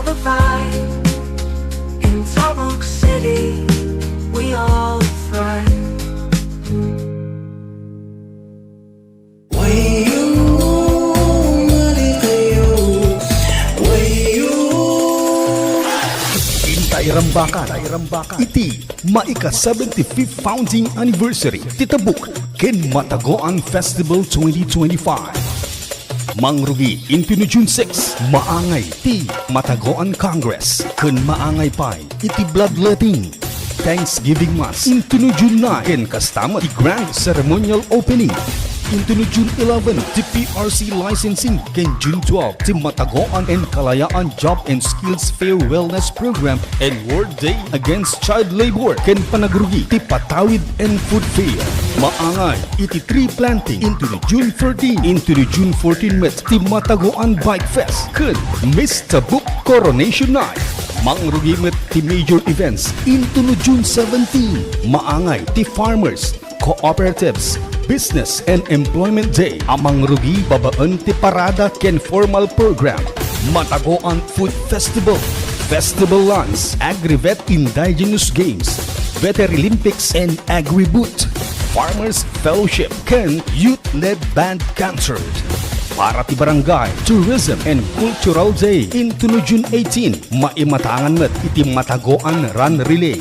feel the vibe. In Tabuk City, we all thrive. 𝑣𝒏𝑃𝑠 iti 𝑣𝒏𝑃𝑠 founding anniversary ti Tabuk ken Matagoan Festival 2025. Mangrugi into June 6, maangay ti Matagoan Congress ken maangay pay iti bloodletting. Thanksgiving Mass into June 9 ken kastama ti grand ceremonial opening. Into June 11, ti PRC licensing ken June 12, ti Matagoan and Kalayaan Job and Skills Fair Wellness Program and World Day Against Child Labor ken panagrugi ti Patawid and Food Fair. Maangay iti tree planting into June 13 into June 14 met ti Matagoan Bike Fest ken Miss Tabuk Coronation Night. Mangrugi met ti major events into June 17. Maangay ti Farmers, Cooperatives, Business and Employment Day. Amang rugi babaan ti parada ken formal program. Matagoan Food Festival, Festival Lunch, Agri-Vet Indigenous Games, Veterilympics and Agri-Boot, Farmers Fellowship ken Youth-Led Band Concert. Para ti Barangay Tourism and Cultural Day into June 18, maimatangan met iti Matagoan Run Relay,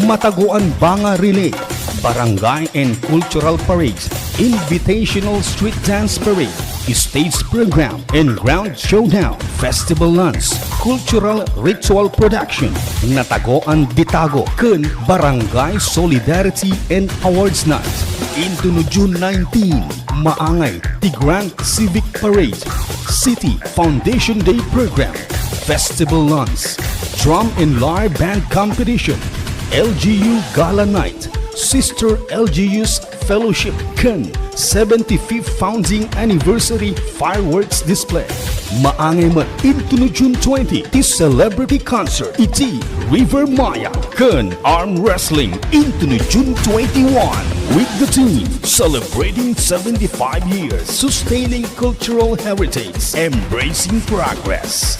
Matagoan Banga Relay, Barangay and Cultural Parades, Invitational Street Dance Parade, Stage Program and Ground Showdown, Festival Lunch, Cultural Ritual Production, Natagoan Bitago, ken Barangay Solidarity and Awards Night. Into June 19, maangay ti Grand Civic Parade, City Foundation Day Program, Festival Lunch, Drum and Lyre Band Competition, LGU Gala Night, Sister LGU's Fellowship ken 75th Founding Anniversary Fireworks Display. Maangay mat into June 20 ti Celebrity Concert iti River Maya ken Arm Wrestling into June 21 with the team celebrating 75 years sustaining cultural heritage, embracing progress.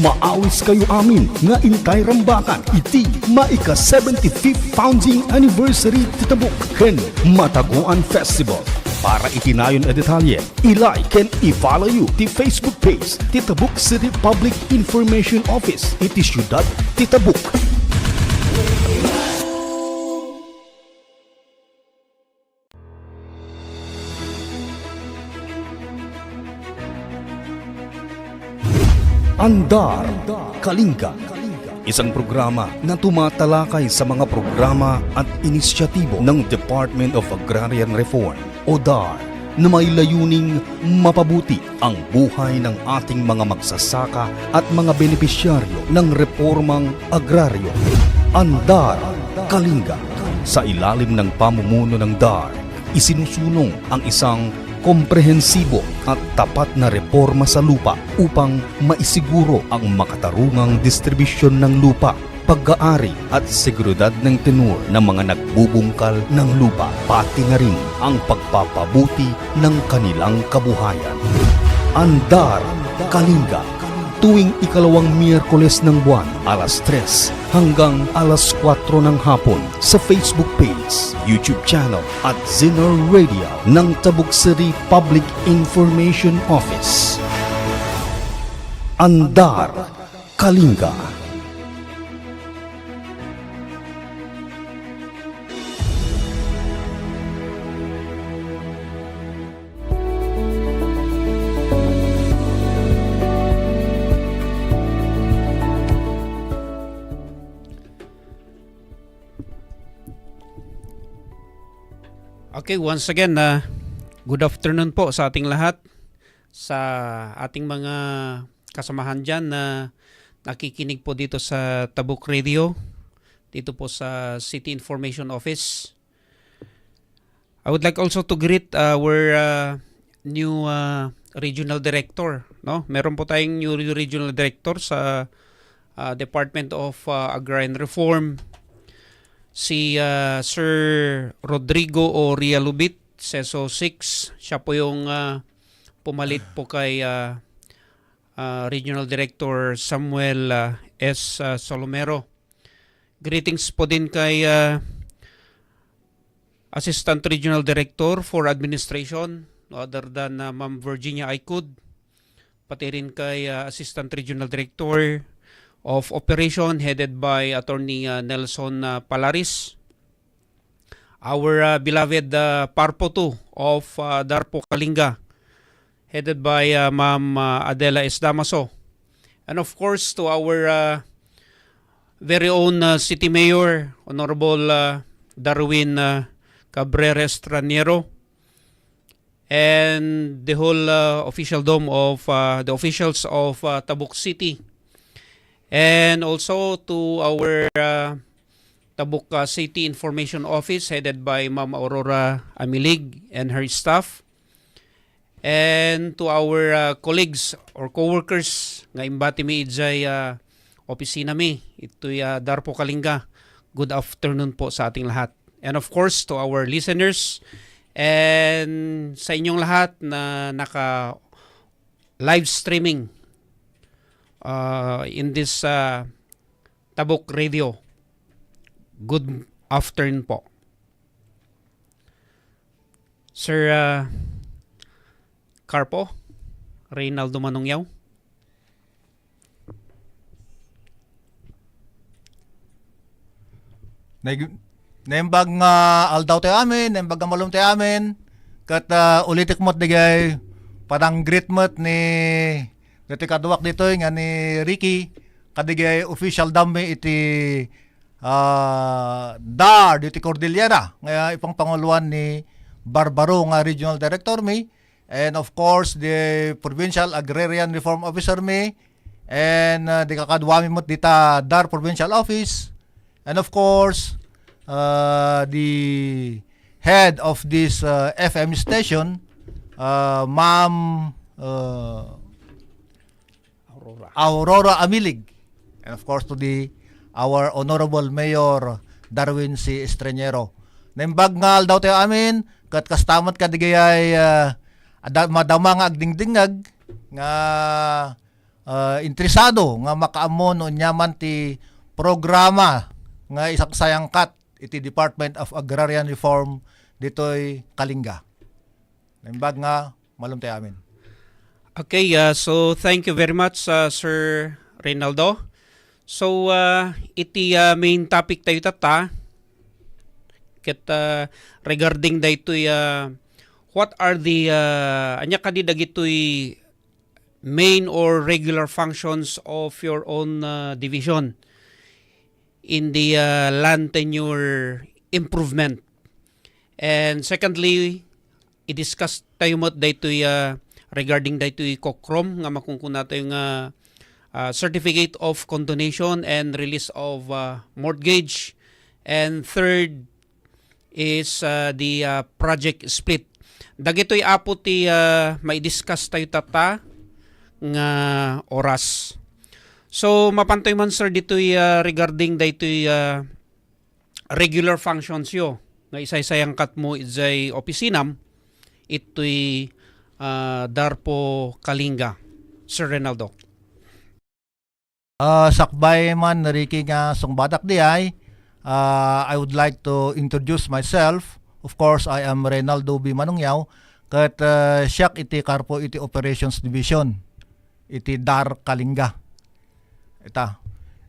Maawis kayo amin nga intay rambakan iti maika 75th Founding Anniversary ti Tabuk ken Matagoan Festival. Para itinayon a detalye, i-like and i-follow you ti Facebook page ti Tabuk City Public Information Office iti Siyudad ti Tabuk. Andar Kalinga, isang programa na tumatalakay sa mga programa at inisyatibo ng Department of Agrarian Reform o DAR na may layuning mapabuti ang buhay ng ating mga magsasaka at mga benepisyaryo ng reformang agraryo. Andar Kalinga, sa ilalim ng pamumuno ng DAR, isinusulong ang isang komprehensibo at tapat na reforma sa lupa upang maisiguro ang makatarungang distribusyon ng lupa, pag-aari at seguridad ng tenur ng mga nagbubungkal ng lupa, pati na rin ang pagpapabuti ng kanilang kabuhayan. Andar Kalinga, tuwing ikalawang Miyerkules ng buwan, alas 3 hanggang alas 4 ng hapon sa Facebook page, YouTube channel at Zener Radio ng Tabuk City Public Information Office. Andar Kalinga. Okay, once again, good afternoon po sa ating lahat, sa ating mga kasamahan dyan na nakikinig po dito sa Tabuk Radio, dito po sa City Information Office. I would like also to greet our new regional director. No? Meron po tayong new regional director sa Department of Agrarian Reform, si Sir Rodrigo o 𝑣𝒏𝑃𝑠, CESO 6. Siya po yung pumalit po kay Regional Director Samuel S. Solomero. Greetings po din kay Assistant Regional Director for Administration, no other than Ma'am Virginia Aicud. Pati rin kay Assistant Regional Director of Operation headed by Attorney Nelson Palaris. Our beloved Parpo 2 of Darpo Kalinga headed by Ma'am Adela S. Damaso. And of course to our very own City Mayor, Honorable Darwin Cabrera-Estraniero, and the whole officialdom of the officials of Tabuk City. And also to our Tabuk City Information Office headed by Ma'am Aurora Amilig and her staff. And to our colleagues or co-workers nga imbati mi ijay opisina mi, ito'y Darpo Kalinga. Good afternoon po sa ating lahat. And of course to our listeners and sa inyong lahat na naka live streaming in this Tabuk Radio. Good afternoon po. Sir Carpo, Reynaldo Manongyaw. Naimbag nga aldaw tayo amin, naimbag nga malum tayo amin, kat ulitik mo't digay parang great mo't ni gati kaduwak dito nga ni Ricky, kadigay official dami iti DAR dito Cordillera, nga ipang panguluan ni Barbaro nga Regional Director mi, and of course the Provincial Agrarian Reform Officer mi, and di kakadwami mo't dita DAR Provincial Office, and of course the head of this FM station, Ma'am Aurora Amilig, and of course to our Honorable Mayor Darwin C. Estraniero. Naimbag nga daw tayo amin, kat kastamat kadigayay madama nga agdingdingag nga interesado nga makaamon o nyaman ti programa nga isang sayangkat iti Department of Agrarian Reform dito'y Kalinga. Naimbag nga malum tayo amin. Okay, so thank you very much Sir Reynaldo. So iti main topic tayo tata ket regarding daytoy what are the anya kadi dagitoy main or regular functions of your own division in the land tenure improvement. And secondly, i-discuss tayo mo daytoy regarding daytoy kokrom nga makungkuna tayo nga certificate of condonation and release of mortgage. And third is the project split. Dagitoy apo ti mai-discuss tayo tata nga oras. So mapantoy man sir dito'y regarding dito'y regular functions yo nga isay-sayang kat mo ijay opisinam ito'y Darpo Kalinga. Sir Reynaldo. Sakbay man nariki nga sungbadak di ay I would like to introduce myself. Of course, I am Reynaldo B. Manongyaw kat siyak iti Karpo iti Operations Division iti Dar Kalinga. Ita.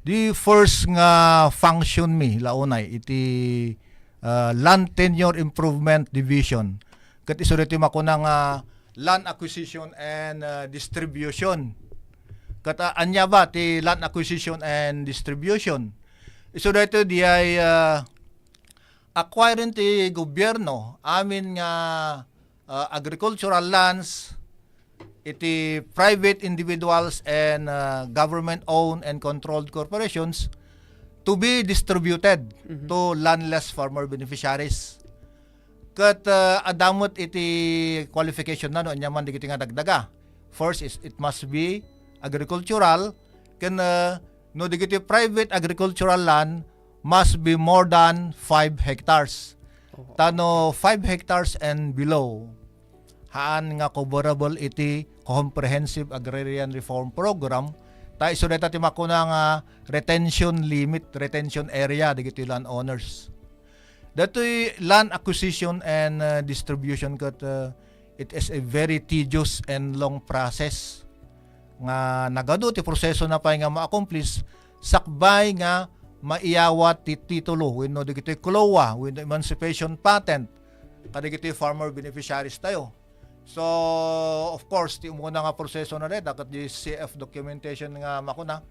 The first nga function mi launay iti Land Tenure Improvement Division. Kat isuriti makuna nga land acquisition and distribution. Kat anya ba ti land acquisition and distribution? Isuriti di ay acquiring ti gobyerno amin nga agricultural lands iti private individuals and government-owned and controlled corporations to be distributed to landless farmer beneficiaries. Kat adamot iti qualification na no, anyaman digiti nga dagdaga. First is it must be agricultural, ken no digiti private agricultural land must be more than 5 hectares. Tano 5 hectares and below haan nga coverable iti comprehensive agrarian reform program ta iso deta ti makuna nga retention limit, retention area digiti landowners. Datoy land acquisition and distribution kat it is a very tedious and long process nga nagado ti proseso na pay nga ma-accomplish sakbay nga maiyawat ti titulo wenno digiti CLOA with emancipation patent kadigiti farmer beneficiaries tayo. So of course ti umuna nga proseso na red kat di CF documentation nga makuna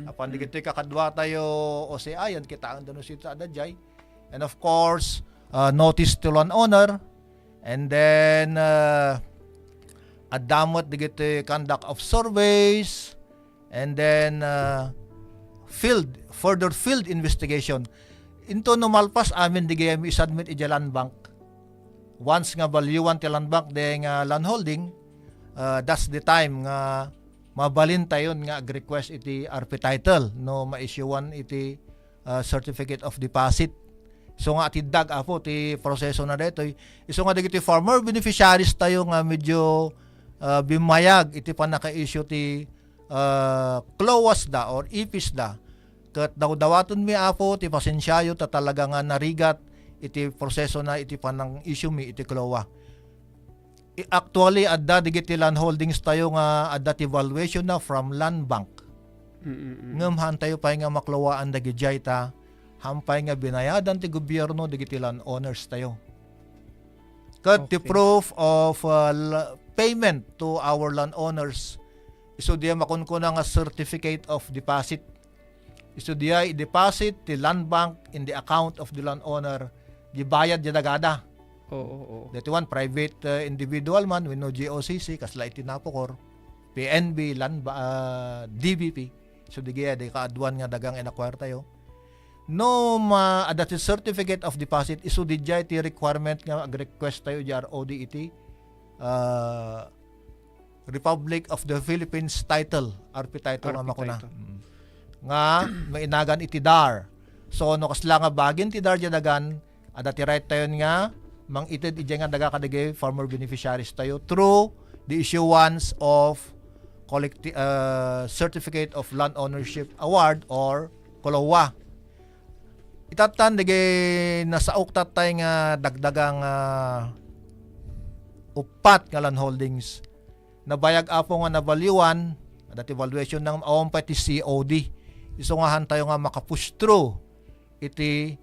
apan digiti kakadwa tayo OCI yan kita ang dano sita adajay, and of course notice to landowner, and then adamot digiti conduct of surveys, and then further field investigation. Into numalpas amin di gayam isubmit ija land bank. Once nga valuan ti land bank de nga land holding, that's the time nga mabalin tayon nga ag-request iti RP title no ma-issuean iti certificate of deposit. So nga ati dag apo ti proseso na detoy. Iso nga digiti farmer beneficiaries tayo nga medyo bimayag iti panaka-issue ti CLOAS da or ipis da. Kat daw-dawaton mi apo ti pasensyayo ta talaga nga narigat iti proseso na iti panang issue mi iti CLOA. Actually adda digiti land holdings tayo nga adda ti valuation na from land bank. Ngem han tayo pay nga maklawaan dagiti ta hampay nga binayadan ti gobyerno digiti land owners tayo. Kat the proof of payment to our land owners iso diya makunkuna nga certificate of deposit. Iso diya i-deposit ti land bank in the account of the land owner. Gibayad di dagada. Dito one private individual man with no GOCC kasla itinapokor PNB land DBP. So digaya di kaadwan nga dagang inacquire tayo. No adati certificate of deposit isu di jay ti requirement nga request tayo jar ODET Republic of the Philippines title, RP title nga makuna. Nga mainagan iti DAR. So no kasla nga bagin ti DAR jadagan adati right tayo nga mang ited ija nga daga kadigay farmer beneficiaries tayo through the issuance of certificate of land ownership award or CLOA. Itatan digay nasaok tatay nga dagdagang upat nga land holdings nabayag apo nga nabalyuan adati valuation ng awang pati COD. Iso nga han tayo nga makapush through iti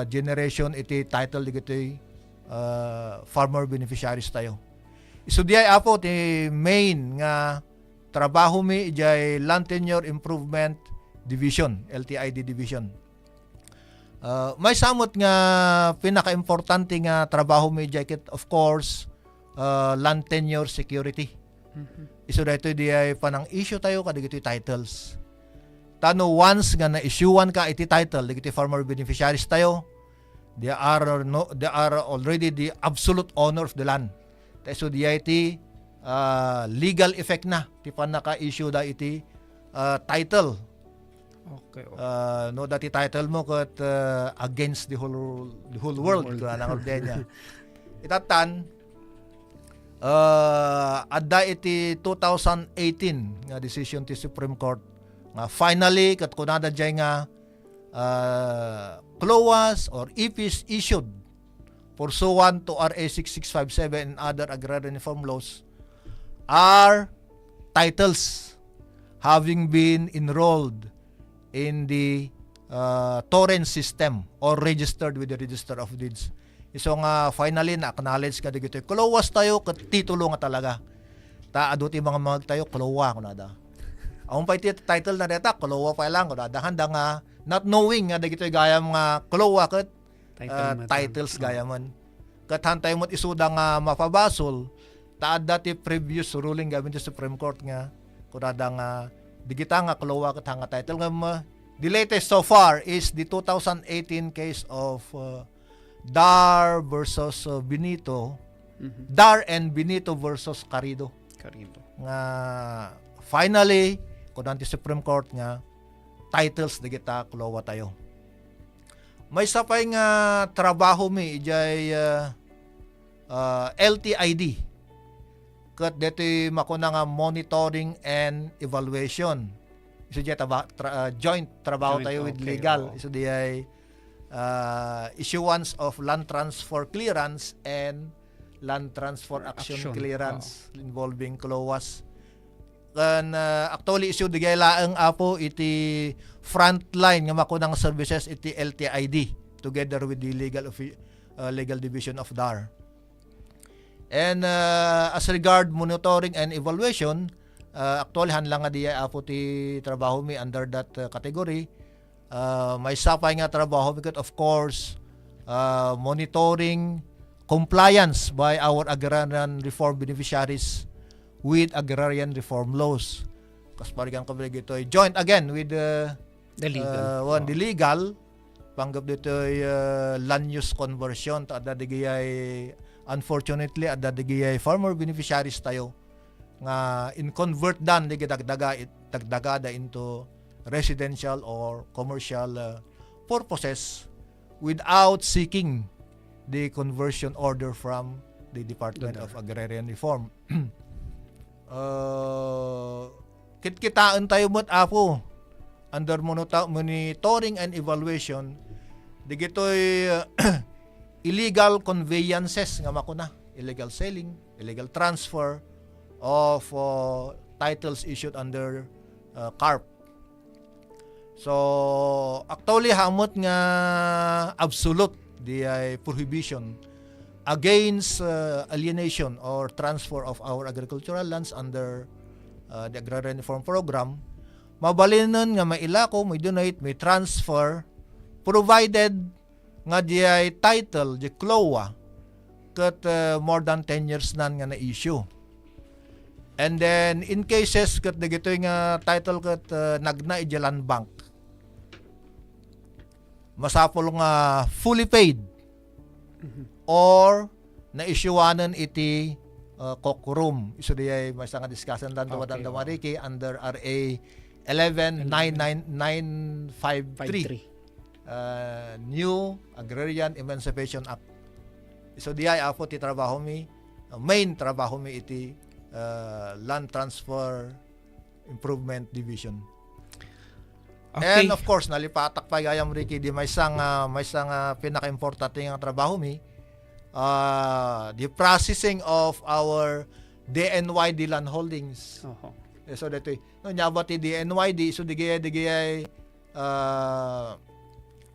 generation iti title digiti farmer beneficiaries tayo. Isu diay apo ti main nga trabaho mi ijay land tenure improvement division, LTID division. May samot nga pinaka-importante nga trabaho mi ijay of course land tenure security. Isu daytoy diay panang issue tayo kadigiti titles. Tano once nga na-issuean ka iti title digiti farmer beneficiaries tayo, they are already the absolute owner of the land. So di iti legal effect na ti panaka-issue da iti title. Okay. No dati title mo kat against the whole world ang ordenya. Itatan adda iti 2018 nga decision ti Supreme Court nga finally kat kunada jay nga CLOAS or ipis issued pursuant to RA 6657 and other agrarian reform laws are titles having been enrolled in the torrent system or registered with the Register of Deeds. So nga finally na-acknowledge ka digito CLOAS tayo kat titulo nga talaga. Ta aduti mga tayo CLOA kunada. Ang pa iti title na deta CLOA pa lang kunada handa nga not knowing nga digito gayam nga CLOA kat titles gayaman. Kat hantay mo't isuda nga mapabasol ta dati previous ruling gamin sa Supreme Court nga kunada nga digita nga CLOA kat hanga title nga the latest so far is the 2018 case of Dar versus Benito. Dar and Benito versus Carrido. Nga finally kunang ti Supreme Court nga titles digita CLOA tayo. May sapay nga trabaho mi ijay LTID. kat dito makuna nga monitoring and evaluation. Isu diya joint trabaho Joint, tayo with okay, legal. oo. Isu diya issuance of land transfer clearance and land transfer action clearance involving CLOAS. Kan actually issue digay laeng apo iti frontline nga makunang services iti LTID together with the legal division of DAR. And as regard monitoring and evaluation, actually hanlang nga diya apo ti trabaho mi under that category. May sapay nga trabaho because of course monitoring compliance by our agrarian reform beneficiaries with agrarian reform laws. Kas parigan ko ito joint again with The legal. the legal panggap dito land use conversion ta adda digay unfortunately adda digay farmer beneficiaries tayo nga in convert dan digay dagdagada into residential or commercial purposes without seeking the conversion order from the Department of Agrarian Reform. Kitkitaan tayo mo't apo under monitoring and evaluation digitoy illegal conveyances nga makuna, illegal selling, illegal transfer of titles issued under CARP. So actually hamot nga absolute the prohibition against alienation or transfer of our agricultural lands under the Agrarian Reform Program. Mabalinon nga mailako, may donate, may transfer provided nga diay title di CLOA kat more than 10 years nan nga na issue. And then in cases kat dagitoy nga title kat nagna iti land bank, masapol nga fully paid or na-issueanan iti kokurum. Iso diay may nga discussion dan Okay, Mariki under RA 11-993 New Agrarian Emancipation Act. Iso diay apo ti trabaho mi main trabaho mi iti Land Transfer Improvement Division. Okay. And of course nalipatak pa gayam Ricky di may sang pinaka-importante nga trabaho mi the processing of our DNYD land holdings. Oho. So dito no nyabati DNYD so digay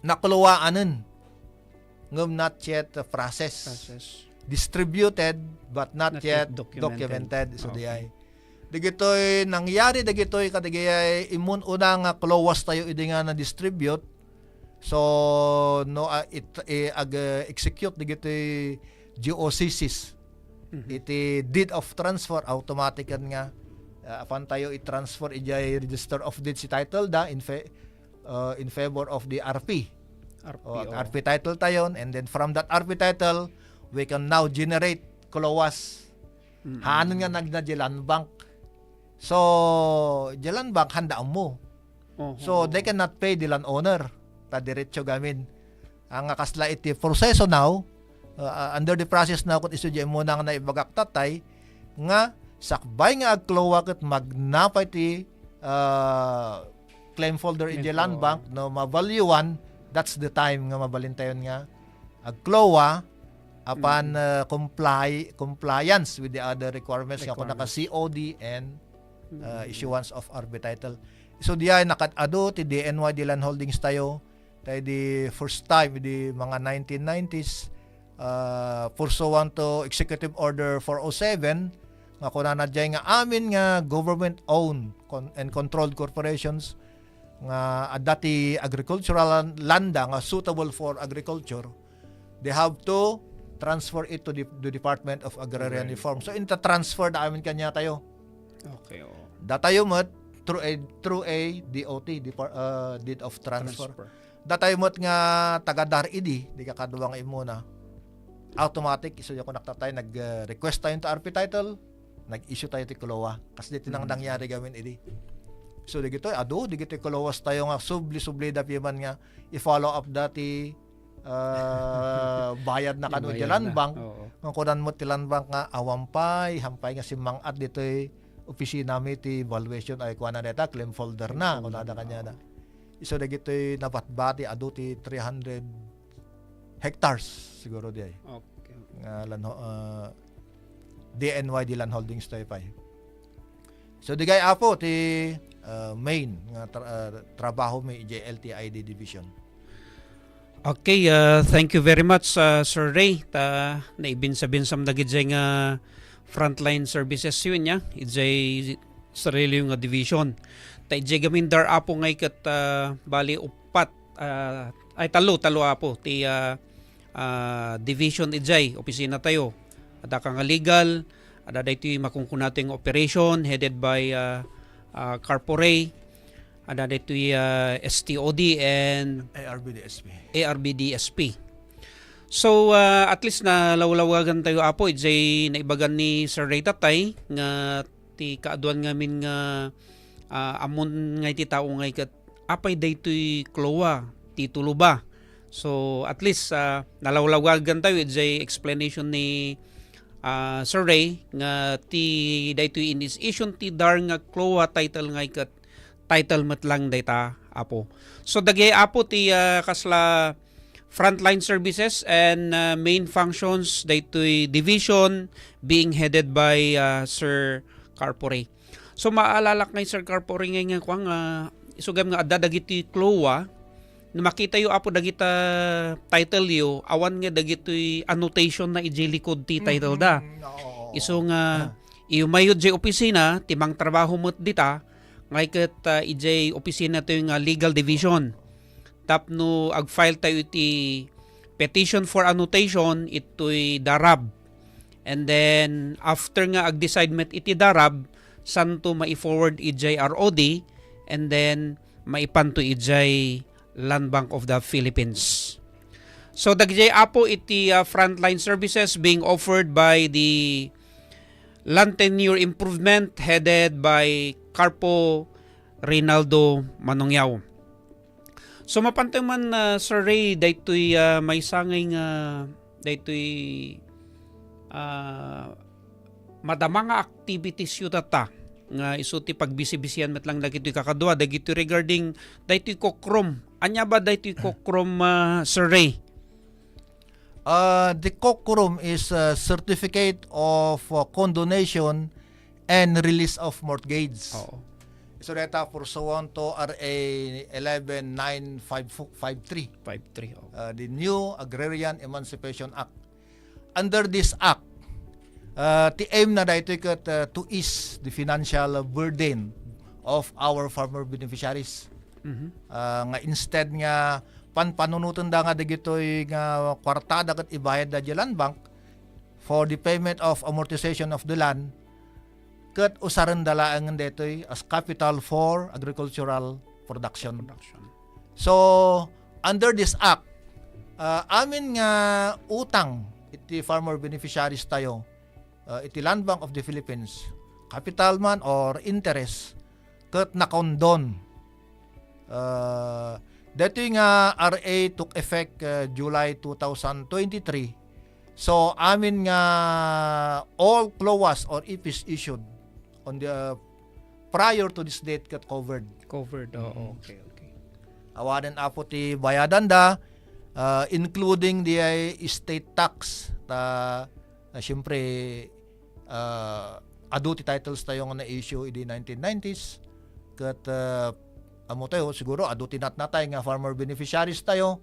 nakuluwaanan ngum not yet process. Distributed but not yet documented. So Okay. digitoy nangyari digitoy kadigay imun una nga CLOAS tayo idi nga na distribute. So no execute digitoy GOCCs. Iti deed of transfer automatic nga apan tayo i-transfer ijay register of deeds si title da in favor of the RP. RP title tayon, and then from that RP title we can now generate CLOAS. Hanon nga nagna land bank. So land bank handaan mo. So they cannot pay the landowner. Ta diretso gamin. Ang kasla iti proseso now under the process now kung isudya mo nang naibagak tatay nga sakbay nga agklowa ket magnapay ti claim folder in the land bank no ma-valuean, that's the time nga mabalintayon nga agklowa apan compliance with the other requirements nga kung naka COD and issuance of RB title. So diay nakad-ado ti DNYD land holdings tayo di first time di mga 1990s pursuant to Executive Order 407 nga kuna na diay nga amin nga government owned and controlled corporations nga dati agricultural land nga suitable for agriculture, they have to transfer it to the Department of Agrarian Reform. So inta transfer da amin kanya tayo. Okay. Datayo mo through a DOT, deed of transfer. Datayo mo nga taga-DAR idi, di ka kaduwang imuna. Automatic iso ko naktatay nag-request tayo to RP title, nag-issue tayo ti CLOA. Kasi dito nang nangyari gamin idi. So digito digito CLOAS tayo nga subli da piman nga i-follow up dati bayad na kanu Bayad jalan na. bank. Oo. Ang kunan mo tilan bank nga awampay, hampay nga si Mang-at dito'y opisina mi ti valuation ay kuha na neta, claim folder na, kung nada kanya na. Iso na gito'y napatbati, ado ti 300 hectares siguro di ay. Okay. DNY di Land Holdings tayo pa. So di gay apo ti main nga trabaho mi JLTID division. Okay, thank you very much, Sir Ray. Naibin-sabin-sam na gidjay nga frontline services yun niya. Ijay sarili yung division. Ta ijay gamin dar apo ngay kat bali upat ay talo apo ti division ijay opisina tayo. Ada ka nga legal, ada daytoy makungkunating operation headed by Corporate. Ada daytoy STOD and ARBDSP. So at least na lawlawagan tayo apo ijay naibagan ni Sir Ray Tatay nga ti kaaduan ngamin nga amon ngay ti tao ngay kat apay daytoy klowa ti tuluba. So at least nalawlawagan tayo ijay explanation ni Sir Ray nga ti daytoy initiation ti dar nga klowa title ngay kat title met lang data apo. So dagay apo ti kasla frontline services and main functions daytoy division being headed by Sir Corpore. So maalala ngay Sir Corpore ngay nga kwang isugam nga adda dagiti klowa na makita yo apo dagita title yo awan nga dagitoy annotation na ijay likod ti title da. Iso nga iyo mayod jay opisina timang trabaho met dita ngay ket ijay opisina tayo nga legal division. Tapno ag-file tayo iti petition for annotation ito'y darab. And then after nga ag-decide met iti darab, santo mai-forward ijay ROD and then maipan to ijay Land Bank of the Philippines. So dagjay apo iti frontline services being offered by the Land Tenure Improvement headed by Carpo Reynaldo Manongyaw. So mapantay man Sir Ray daytoy may sangay nga daytoy madama nga activities yu tata nga isu ti pagbisi-bisian met lang dagitoy kakadwa dagitoy regarding daytoy kokrom. Anya ba daytoy kokrom Sir Ray? The kokrom is a certificate of condonation and release of mortgage. Oo. So data pursuant to RA 119553, 53. Oh. the new Agrarian Emancipation Act. Under this act, the aim na dito to ease the financial burden of our farmer beneficiaries. Nga instead nga panunutan da nga dagitoy nga kwartada kat ibayad da Land Bank for the payment of amortization of the land, kat usaran dalaang detoy as capital for agricultural production. So under this act, amin nga utang iti farmer beneficiaries tayo, iti Land Bank of the Philippines, capital man or interest, kat nakondon. Detoy nga RA took effect July 2023. So amin nga all CLOAs or IPs issued on the prior to this date kat covered. Oh, okay. Awanen apo ti bayadan da, including the estate tax ta syempre adu ti titles tayo nga na-issue in the 1990s kat amo tayo siguro adu ti natnatay nga farmer beneficiaries tayo.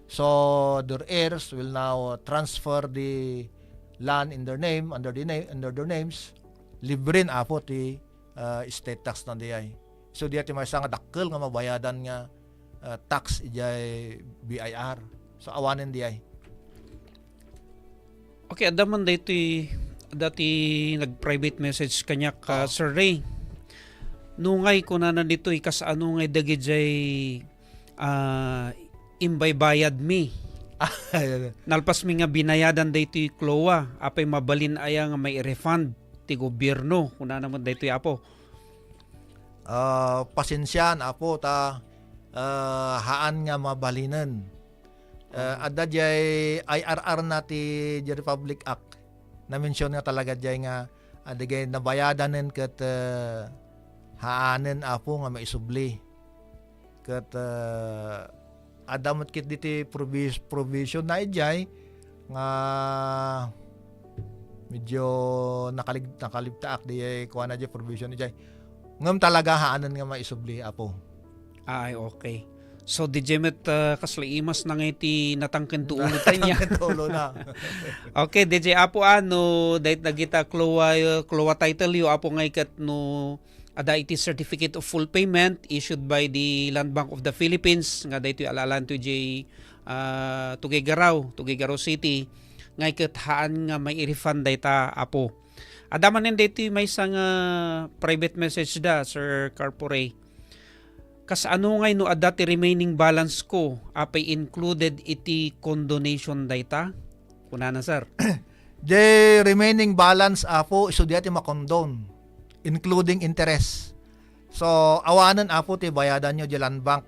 So their heirs will now transfer the land in their name under their names. Librin apo ti estate tax na diay. So diya ti may nga dakkel nga mabayadan nga tax ijay BIR. So awanen diay. Okay, adaman dati nag-private message kanya ka Sir Ray. Nungay ko na dito kasano ngay dagijay imbay bayad mi. Nalpas mi nga binayadan dito klowa apay mabalin aya nga may refund ti gobyerno kuna naman daytoy apo. Pasensyan apo ta haan nga mabalinan. Adda jay IRR na ti Republic Act na mention nga talaga jay nga adigay nabayadanen ket haanen apo nga maisubli ket adamot kit diti provision na ijay nga medyo nakalibtaak di kuha na jay provision ijay ngam talaga haanen nga maisubli apo. Ay, okay. So, di jemet kaslaimas na nga iti natangken to ulo tayo niya. Tulo na. Okay, DJ apo ano, dahit nagita klowa title yo apo nga ikat no ada iti certificate of full payment issued by the Land Bank of the Philippines nga dahito alalan to J Tuguegarao City nga ikat haan nga may i-refund dayta apo. Adaman din dito may isang private message da Sir Carpore. Kas ano ngay no ada ti remaining balance ko apay included iti condonation data? Kuna na sir. The remaining balance apo iso diati makondon including interest. So awanan apo ti bayadan nyo di Land Bank.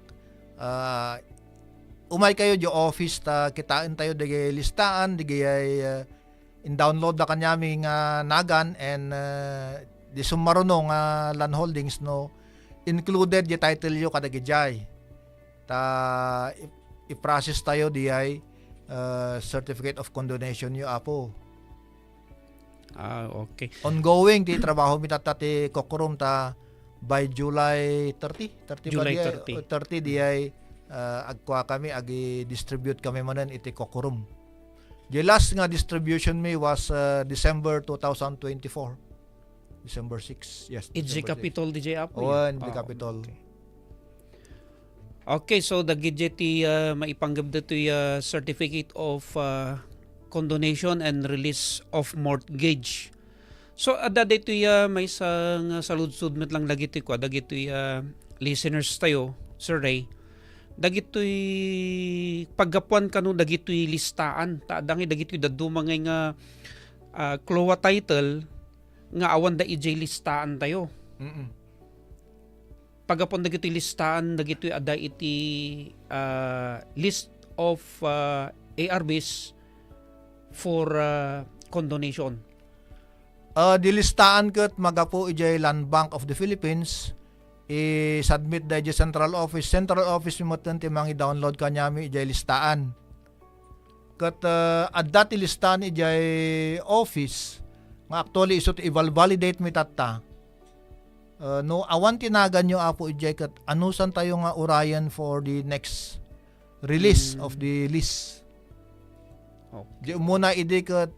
Umay kayo di office ta kitain tayo di listaan di in-download da kanyami nga nagan and di sumaruno nga land holdings no included yung title yung kadagijay. I-process tayo di ay certificate of condonation yung apo. Okay. Ongoing ti trabaho mi ti kokorum ta by July 30 July 30 di ay agkwa kami agi-distribute kami manan iti kokorum. The last nga distribution mi was December 2024. December 6. Yes. It's Capitol DJ Apo. The Capitol. Okay, so the ti maipanggap dito certificate of condonation and release of mortgage. So ada dito may isang saludsud met lang dagiti ko dagito listeners tayo survey. Dagitoy paggapuan kanu dagitoy listaan ta dangi dagitoy dadumangay nga klowa title nga awan da ijay listaan tayo. Pagapon dagito listaan dagito ada iti list of ARBs for condonation. Di listaan ket magapo ijay Land Bank of the Philippines i-submit da ijay central office mo ti mangi download kanyami ijay listaan. Ket adda ti listaan ijay office nga actually isot i-validate mi tatta. No awan tinagan nyo apo ijay kat anusan tayo nga urayan for the next release of the list. Di muna idi kat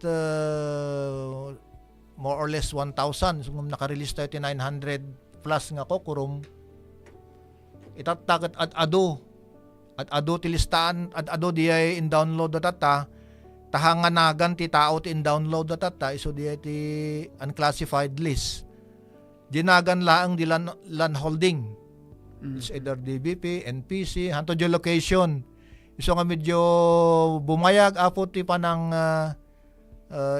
more or less 1,000. So naka-release tayo ti 900 plus nga kokorum. Itattakat at ado ti listaan at ado di ay in download data tahanganagan ti tao ti in-download da tata iso di ti unclassified list. Dinagan laang di land holding. It's either DBP, NPC, hanto di location. Iso nga medyo bumayag apo ti panang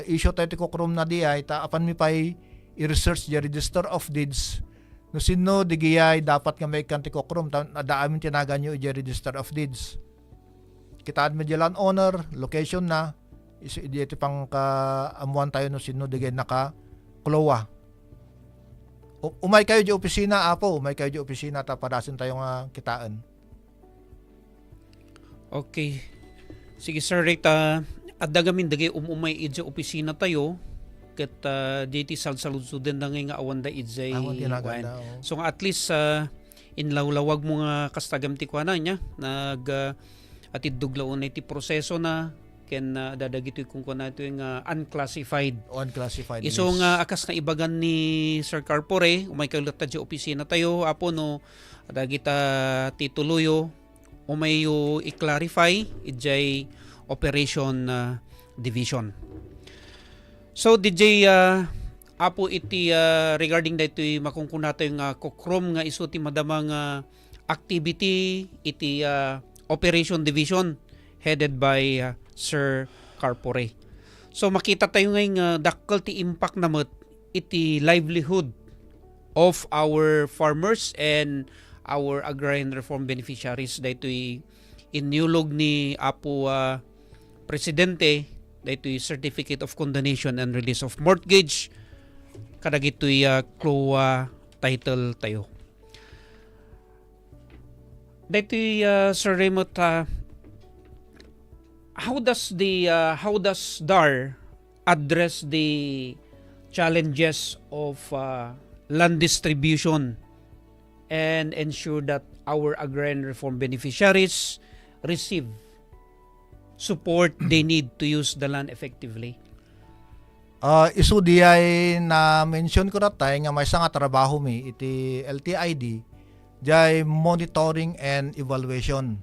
issue tayo ti kokrum na di ay ta apan mi pay i-research di register of deeds. No sino di giyay dapat nga may kanti kokrum adaamin tinagan nyo di register of deeds. Kitaan medyo land owner, location na iti pang kaamuan tayo no sino digay naka-klowa. Umay kayo di opisina apo, umay kayo di opisina ta padasin tayo nga kitaan. Okay. Sige sir, rita adagamin dagay umay iti opisina tayo ket diti salsaludsuden na nga awan da ijay. So nga at least inlawlawag mo nga kastagam ti kuana nya nag atid duglaon na iti proseso na ken dadagitoy kung kuno ito yung unclassified. Iso nga akas na ibagan ni Sir Carpore, umay kalulat ta di opisina tayo apo no dagita tituloyo umay yu i-clarify ijay operation division. So DJ apo iti regarding dito makungkunata yung kokrom nga iso ti madamang activity iti operation division headed by Sir Carpore. So makita tayo ngayon dakkel ti impact namot iti livelihood of our farmers and our agrarian reform beneficiaries daytoy inulog ni Apo Presidente daytoy Certificate of Condonation and Release of Mortgage kadagitoy CLOA title tayo. Daytoy Sir Raymond, how does DAR address the challenges of land distribution and ensure that our agrarian reform beneficiaries receive support they need to use the land effectively? Isu di ay na-mention ko na tayo nga may nga trabaho mi iti LTID jay monitoring and evaluation.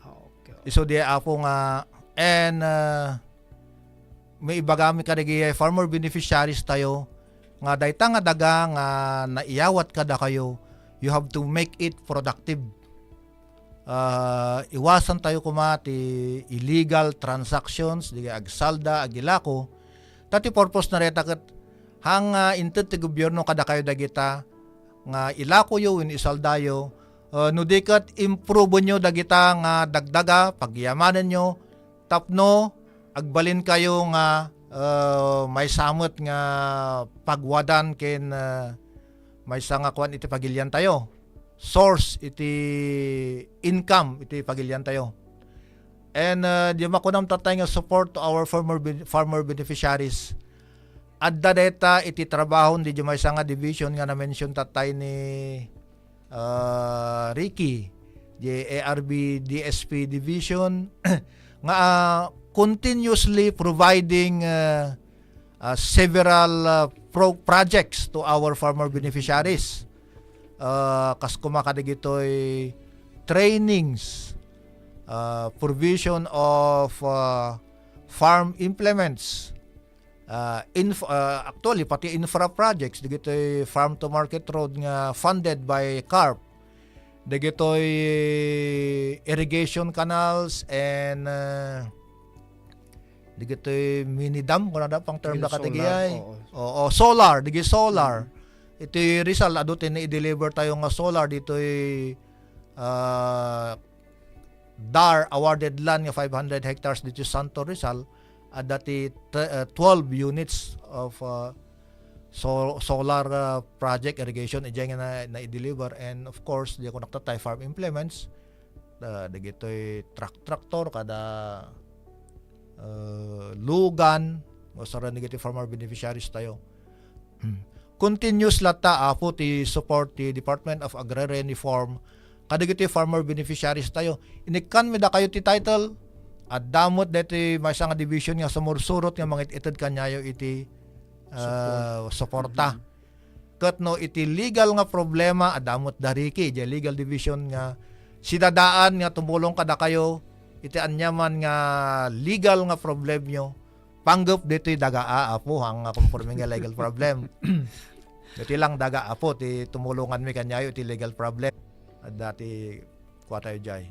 Okay. Isu di apo nga and may ibagami kadagi farmer beneficiaries tayo nga dayta nga daga nga naiyawat kada kayo, you have to make it productive. Iwasan tayo kumati illegal transactions di agsalda agilako. Tati purpose na reta ket hang inted ti gobyerno kada kayo dagita nga ilako yo in isaldayo no diket improve nyo dagita nga dagdaga pagyamanan nyo tapno agbalin kayo nga may samot nga pagwadan ken may nga kwan iti pagilyan tayo source iti income iti pagilyan tayo. And di makunam tatay nga support to our farmer beneficiaries. Adda deta iti trabahon di may nga division nga na-mention tatay ni Ricky, di 𝑣𝒏𝑫 division nga continuously providing several projects to our farmer beneficiaries. Kas kumakadigitoy trainings, provision of farm implements, actually pati infra projects digitoy farm to market road nga funded by CARP, digitoy irrigation canals and digitoy mini dam kuna da pang term na katigay solar digi solar. Ito Rizal adto ni i-deliver tayo nga solar ditoy DAR awarded land nga 500 hectares dito Santo Rizal at dati 12 units of solar project irrigation ijay nga na i-deliver. And of course di ako naktatay farm implements dagitoy tractor kada lugan o sa negative farmer beneficiaries tayo. Continuous lata apo ti support ti Department of Agrarian Reform kadagiti farmer beneficiaries tayo. Inikan mi da kayo ti title at damot deti may nga division nga sumursurot nga mga ited kanyayo iti suporta. Kat no iti legal nga problema adamot dariki di legal division nga sidadaan nga tumulong kada kayo iti anyaman nga legal nga problem nyo panggap dito daga apo hang conforming nga legal problem. Iti lang daga apo ti tumulungan mi kanyayo iti legal problem. At dati kuha tayo jay.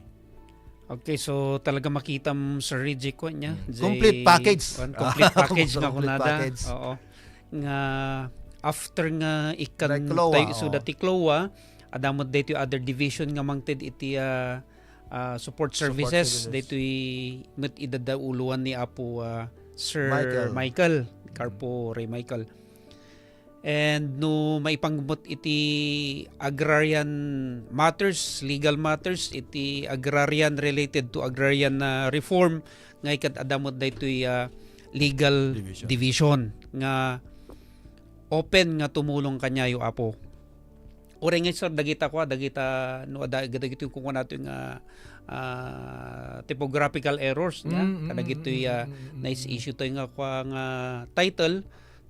Okay, so talaga makita mo Sir Reggie ko niya. Complete package. Complete package nga Complete kunada. package. Oo. Nga after nga ikan Cloa, tayo so dati CLOA, adamot dito other division nga mangted iti support services dito met idadauluan ni Apo Sir Michael Carpo Ray Michael. And no maipangmot iti agrarian matters, legal matters, iti agrarian related to agrarian reform nga ikat adamot daytoy legal division nga open nga tumulong kanyayo Apo. Ore nga sir dagita no dagito ko nato nga typographical errors nga kadagitoy nice issue to nga kwa nga title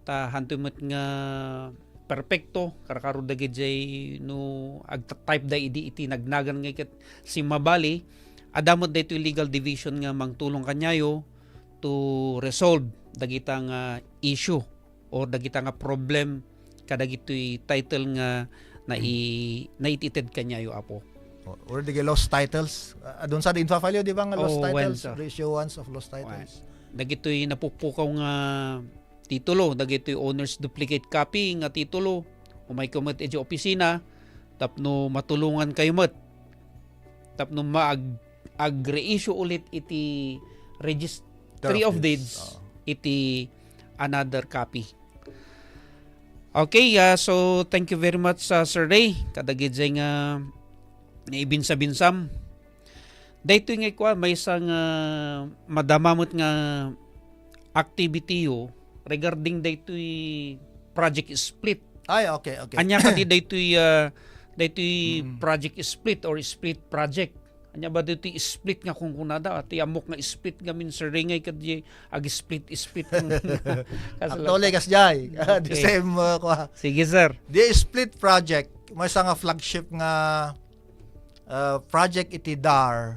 ta hantumot nga perpekto karakaro dagiti no agta-type da iti nagnagan nga ket si Mabali adamot dayto legal division nga mangtulong kanyayo to resolve dagita nga issue or dagita nga problem kadagitoy title nga naitited kanyayo Apo. Or the lost titles. Doon sa info-file di ba nga lost titles? Well, Reissuance of lost titles. Dagitoy napupukaw nga titulo, dagitoy owner's duplicate copy nga titulo. Umay kumot iti opisina tapno matulungan kayo met. Tapno ag-reissue ulit iti registry of deeds iti another copy. Okay, so thank you very much Sir Ray kadagit nga naibinsa-binsam. Daytoy nga kwa may isang madamamot nga activity yo regarding daytoy project split. Ay, okay. Anya kadi daytoy project split or split project. Anya ba daytoy split nga kung kunada at amok nga split gamin Sir Ray ngay kadi ag split. Actually, kasjay. The same kwa. Sige sir. The split project, may isa nga flagship nga project iti DAR,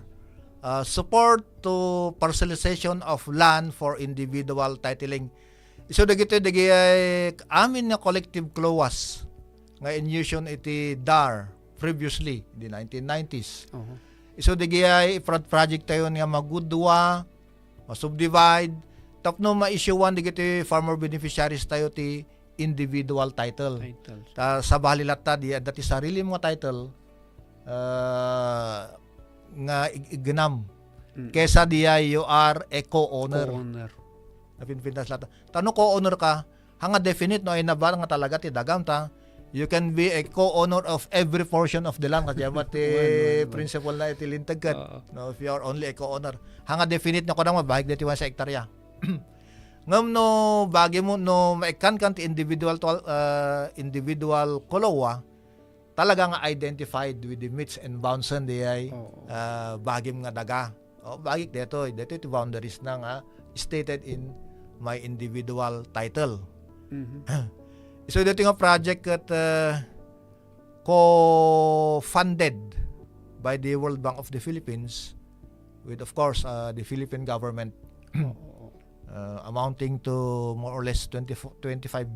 support to parcelization of land for individual titling. So dagiti amin nga collective clause nga inyusion iti DAR previously in the 1990s. So dagiti project tayo nga magudwa, masubdivide, tapno ma-issuean dagiti farmer beneficiaries tayo ti individual title. Sa balilat ta di dati sarili mo title nga ignam. Kesa diya you are a co-owner. Napinpintas lahat. Tano co-owner ka, hanga definite no ay nabar nga talaga ti dagam ta. You can be a co-owner of every portion of the land kasi mati principle na itilintag kat. No, if you are only a co-owner. Hanga definite na ko nang mabahig dati sa hektarya. Ngam no bagi mo no maikan kan ti individual kolowa talaga nga identified with the meets and bounds di ay bagim nga daga. Bagik dito ti boundaries na nga stated in my individual title. So dito nga project at co-funded by the World Bank of the Philippines with of course the Philippine government amounting to more or less 25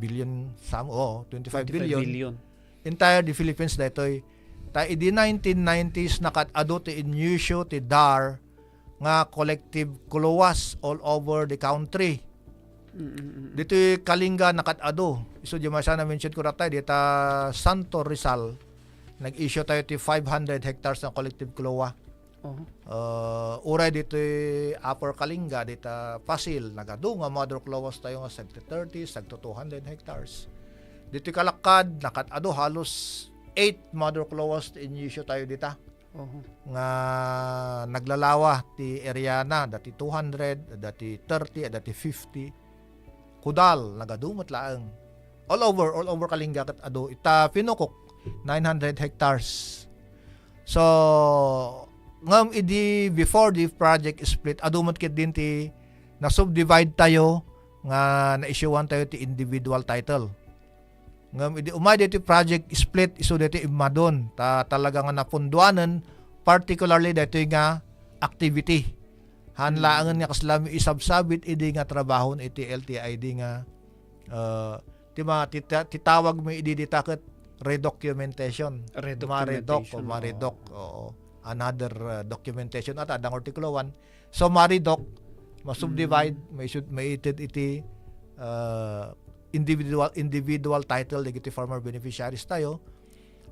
billion 25 billion. Entire the Philippines daytoy ta idi 1990s nakat-ado ti inyusyo ti DAR nga collective clause all over the country. Dito Kalinga nakat-ado. So di masana mention ko ratay dita Santo Rizal nag-issue tayo ti 500 hectares ng collective clause. Uray dito Upper Kalinga dita Pasil nagado nga mother clause tayo nga sagto 30 sagto 200 hectares. Dito Kalakad nakat-ado halos 8 mother clause in issue tayo dita. Nga naglalawa ti area na dati 200, dati 30, dati 50. Kudal nagadumot laeng. All over Kalinga kat ado ita Pinukok 900 hectares. So ngam idi before the project split adumot kit din ti na subdivide tayo nga na-issuean tayo ti individual title. Ngam idi umay ti project split isu dito imadon ta talaga nga napunduanan particularly dito nga activity. Hanlaangan nga kaslami isabsabit idi nga trabahon iti LTID nga titawag mo idi ditaket redocumentation. Maredok. Another documentation at adang artikulo 1. So maredok masubdivide may ited iti individual title dagiti farmer beneficiaries tayo.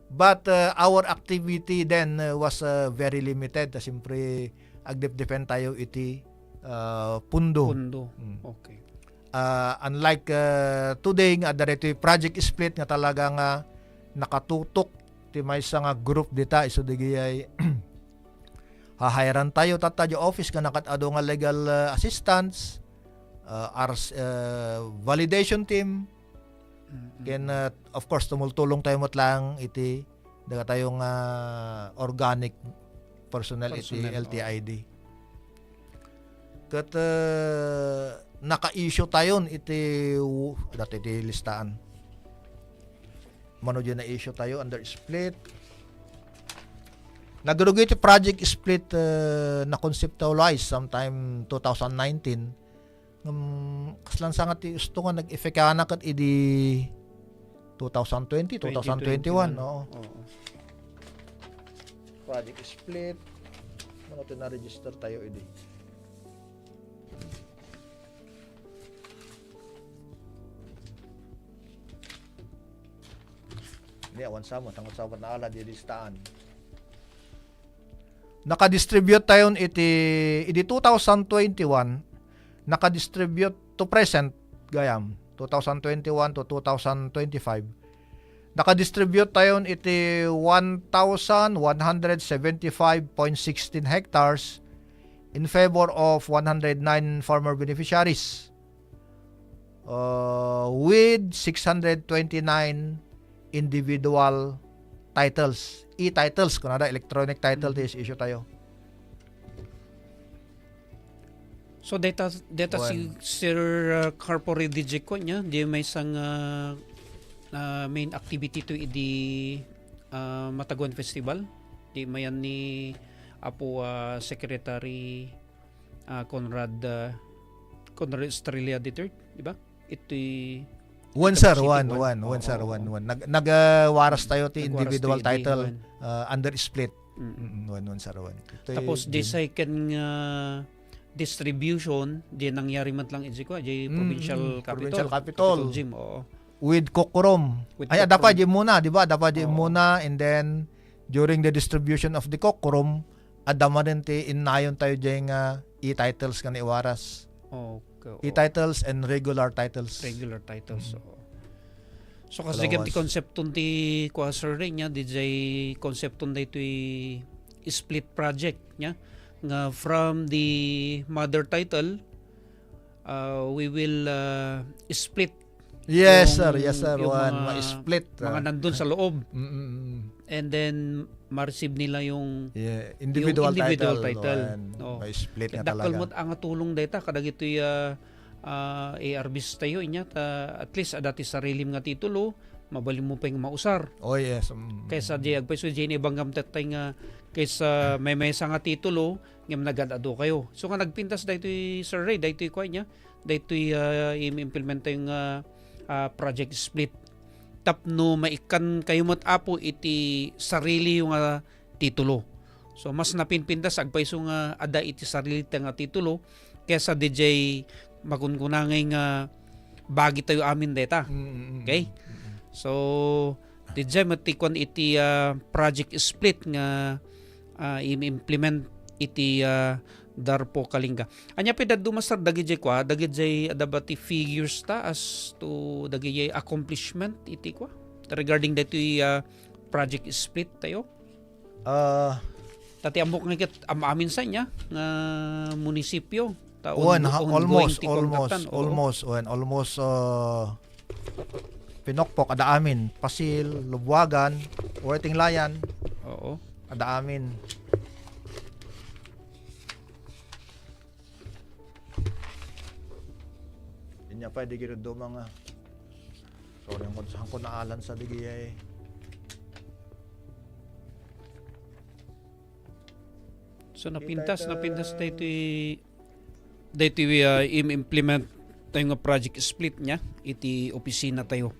But our activity then was very limited. Siyempre agdepend tayo iti pundo. Okay. Unlike today nga diretto project split nga talaga nga nakatutok ti maysa nga group dita isu digay hahayran tayo tatadyo office nga nakatado nga legal assistance validation team ken of course tumultulong tayo lang iti daga tayong organic personnel iti LTID. Kat naka-issue tayon iti dati iti listaan. Mano dyan na-issue tayo under split. Nagrugo iti project split na conceptualize sometime 2019. Kaslan sa nga ti gusto nga nag-effecana kat idi 2020, 2021. No? Project split. Ano ito na-register tayo idi? Hindi, awan sa mo. Tangot sa na ala di listaan. Naka-distribute tayo iti 2021, naka-distribute to present, gayam, 2021 to 2025. Naka-distribute tayo iti 1,175.16 hectares in favor of 109 farmer beneficiaries with 629 individual titles. E-titles, kung nada, electronic title is issue tayo. So data si Sir Corporate DJ ko niya, di may isang main activity to di Mataguan Festival. Di mayan ni Apo Secretary Conrad Estrella III, di ba? Ito Sir. Nagwaras tayo ti individual title under split. Sir. Tapos the second distribution di nangyari man lang ito ko di provincial capital gym with kokorom. Ay dapat di muna, di ba? Dapat di muna, and then during the distribution of the kokorom adama din ti inayon tayo diyang e-titles kan iwaras. E-titles and regular titles. So kasi ti konsepton ti Sir rin niya, DJ konsepton da ito split project niya nga from the mother title we will split. Yes sir. Ma-split mga nandun sa loob. And then ma-receive nila yung individual title. Ma-split nga talaga. Dakal mo't ang tulong data kadag ito'y ARBs tayo inya at least adati sarili nga titulo mabalim mo pa yung mausar. Yes. Kaysa di agpaiso di ibanggam tatay nga kaysa may nga titulo ngam nagadado kayo. So nga nagpintas daytoy Sir Ray, daytoy ko niya, daytoy i-implement yung project split. Tapno maikan kayo mat apo iti sarili yung titulo. So mas napinpintas agpaiso nga ada iti sarili nga titulo kaysa DJ magungunangay nga bagi tayo amin data. Okay? So DJ matikon iti project split nga i-implement iti darpo kalingga. Anya peda dumasar dagiti kwa, dagiti adabati figures ta as to dagiti accomplishment iti kwa regarding that project split tayo. Tati ambok nga amin sa nya nga munisipyo ta almost Pinokpok ada amin, Pasil, Lubwagan, Worting Layan. Oo. Ada amin. Inya pa di giro do mga. Sorry ang konsahan ko naalan sa digiyay. So napintas dito implement tayo nga project split niya iti opisina tayo.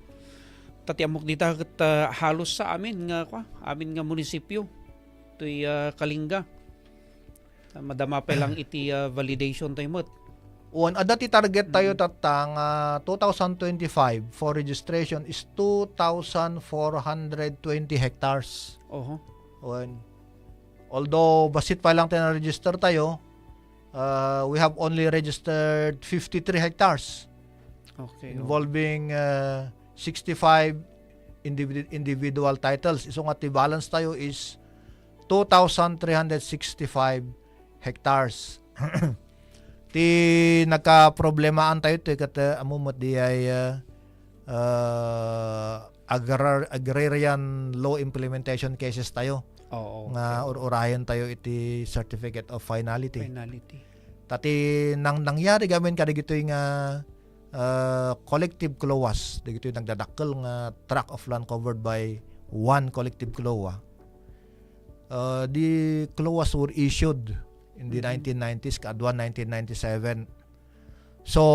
Tatiamok dita ket halos sa amin nga munisipyo toy Kalinga. Madama pa lang iti validation tayo mo. Adati target tayo tatang 2025 for registration is 2,420 hectares. Although basit pa lang tayo na-register tayo, we have only registered 53 hectares. Involving 65 individual titles. So nga balance tayo is 2,365 hectares. Ti nagka-problemaan tayo ito kat amumot di ay agrarian law implementation cases tayo. Nga urayan tayo iti certificate of finality. Tati nang nangyari gamin kada gito yung collective clause, dito yung nagdadakkel nga tract of land covered by one collective clause. The clause were issued in the 1990s, kadwa 1997. So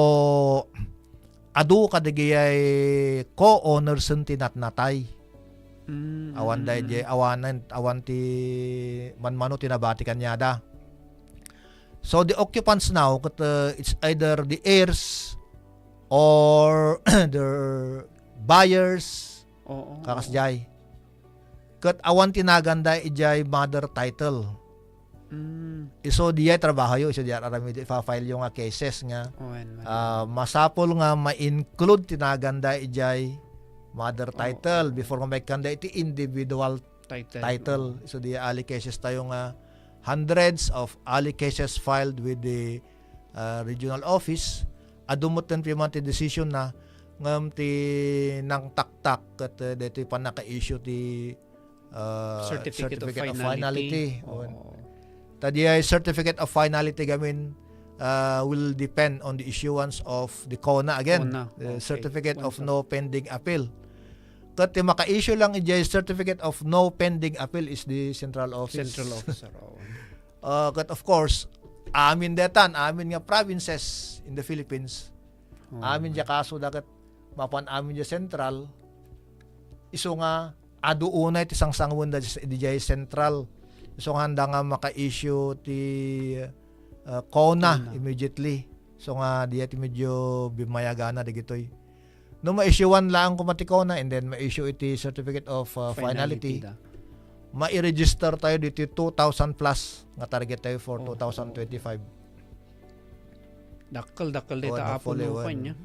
adu kadigay co-owners tinatnatay. Awan day awan ti manmano tinabati kanyada. So the occupants now it's either the heirs or the buyers. Kakasjay. Kat awan tinaganda ijay mother title. Iso diya trabaho yo, iso diya arami file yung nga cases nga Owen. masapol nga ma-include tinaganda ijay mother title before nga may kanda iti individual title. So diya ali cases tayo nga hundreds of ali cases filed with the regional office. Adumot ten pimanti decision na ngam ti nang taktak kat dito pa naka-issue ti certificate of finality. Tadi ay certificate of finality gamin will depend on the issuance of the CONA again, the certificate of no pending appeal. Kat maka-issue lang ijay certificate of no pending appeal is the central office. Central officer. Kat of course, amin nga provinces in the Philippines. Amin ja kaso dagat mapan amin ja central. Iso nga adu unay ti sangsangwon da dijay central. So handa nga maka-issue ti CONA immediately. So nga diya ti medyo bimayagana digitoy. No ma-issuean lang ko mati CONA and then ma-issue iti certificate of finality. Ma-i-register tayo dito 2,000 plus nga target tayo for 2025. Dakal dita apo no kanya.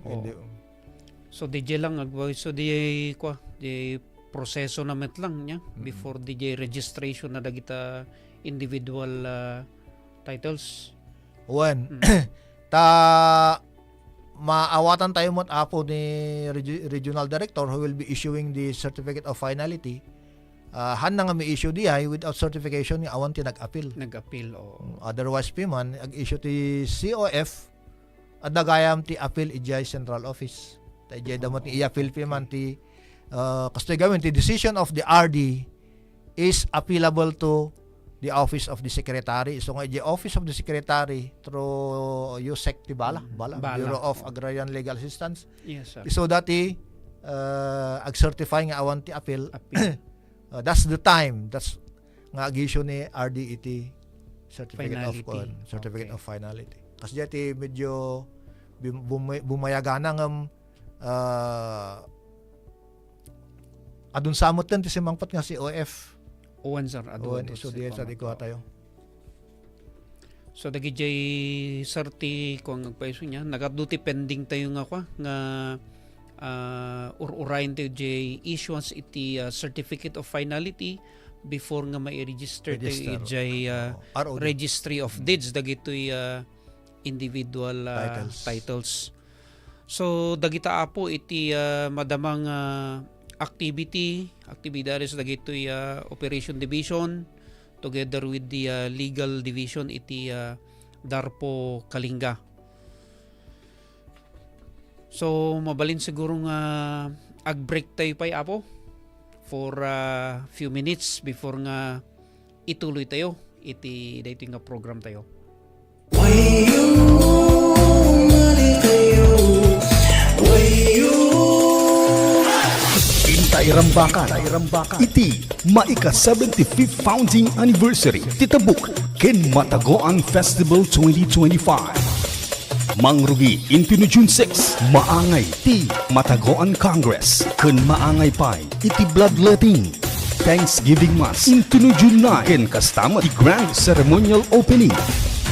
So DJ lang so di proseso na met lang niya before DJ registration na dagita individual titles. Ta maawatan tayo mo apo ni regional director who will be issuing the certificate of finality. Han nga may issue diay without certification nga awan ti nag-appeal. Otherwise piman ag-issue ti COF at nagayam ti appeal ijay central office. Ta ijay damot ni i-appeal piman ti kastoy gawin ti decision of the RD is appealable to the office of the secretary. So nga the office of the secretary through USEC ti Bala. Bureau of Agrarian Legal Assistance. Yes, sir. So dati ag-certify nga awan ti appeal. That's the time. That's nga ag-issue ni RD certificate of finality. Kasi dati medyo bumayagana ng adun samot din ti simangpat nga si OF. Owen sir. So diyan sa diko tayo. So dagi jay sarti ko ang paiso niya. Nagaduti pending tayo nga kwa nga urayin tayo jay issuance iti certificate of finality before nga mai-register tayo jay registry of deeds dagitoy individual titles. So dagita apo iti madamang activities dagitoy operation division together with the legal division iti Darpo Kalinga. So mabalin siguro nga ag-break tayo pay apo for few minutes before nga ituloy tayo iti dayto nga program tayo. Irampakan iti maika 75th founding anniversary titabuk ken Matagoan Festival 2025. Mangrugi into June 6 maangay ti Matagoan Congress ken maangay pay iti bloodletting Thanksgiving Mass into June 9 ken kasama ti grand ceremonial opening.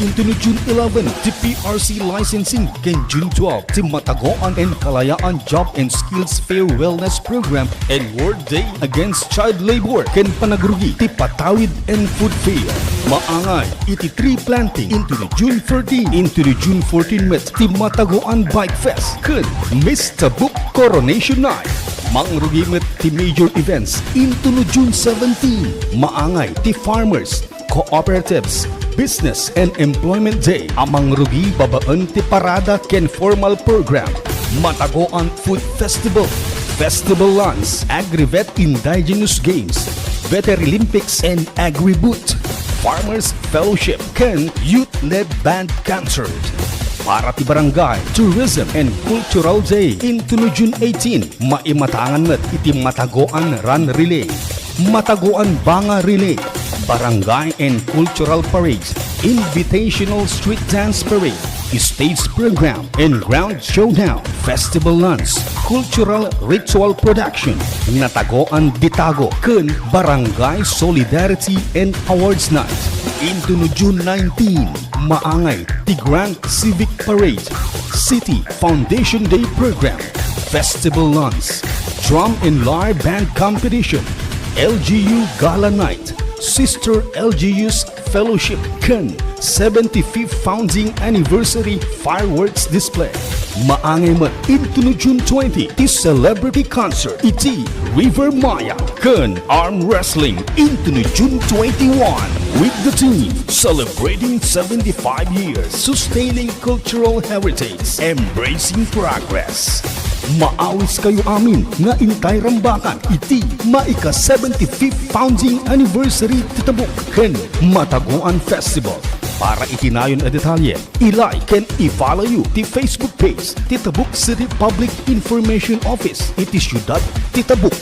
Into June 11, ti PRC licensing ken June 12, ti Matagoan and Kalayaan Job and Skills Fair Wellness Program and World Day Against Child Labor ken panagrugi ti Patawid and Food Fair. Maangay iti tree planting into June 13 into June 14 met ti Matagoan Bike Fest ken Mr. Book Coronation Night. Mangrugi met ti major events into June 17. Maangay ti Farmers, Cooperatives, Business and Employment Day. Amang rugi babaan ti parada ken formal program. Matagoan Food Festival, Festival Lunch, Agri-Vet Indigenous Games, Veterilympics and Agri-Boot, Farmers Fellowship ken Youth-Led Band Concert. Para ti Barangay Tourism and Cultural Day into June 18, maimatangan met iti Matagoan Run Relay, Matagoan Banga Relay, Barangay and Cultural Parades, Invitational Street Dance Parade, Stage Program and Ground Showdown, Festival Lunch, Cultural Ritual Production, Natagoan Bitago, ken Barangay Solidarity and Awards Night. Into no June 19, maangay the Grand Civic Parade, City Foundation Day Program, Festival Lunch, Drum and Lyre Band Competition, LGU Gala Night, Sister LGU's Fellowship Kan 75th Founding Anniversary Fireworks Display. Maangay man into no June 20 is Celebrity Concert iti River Maya Kan Arm Wrestling into no June 21 with the team celebrating 75 years, sustaining cultural heritage, embracing progress. Maawis kayo amin nga intay rambakan iti maika 75th Founding Anniversary titabuk ken Mataguan Festival. Para itinayon a detalye, i-like and i-follow you ti Facebook page Titabuk City Public Information Office iti Siyudad Titabuk.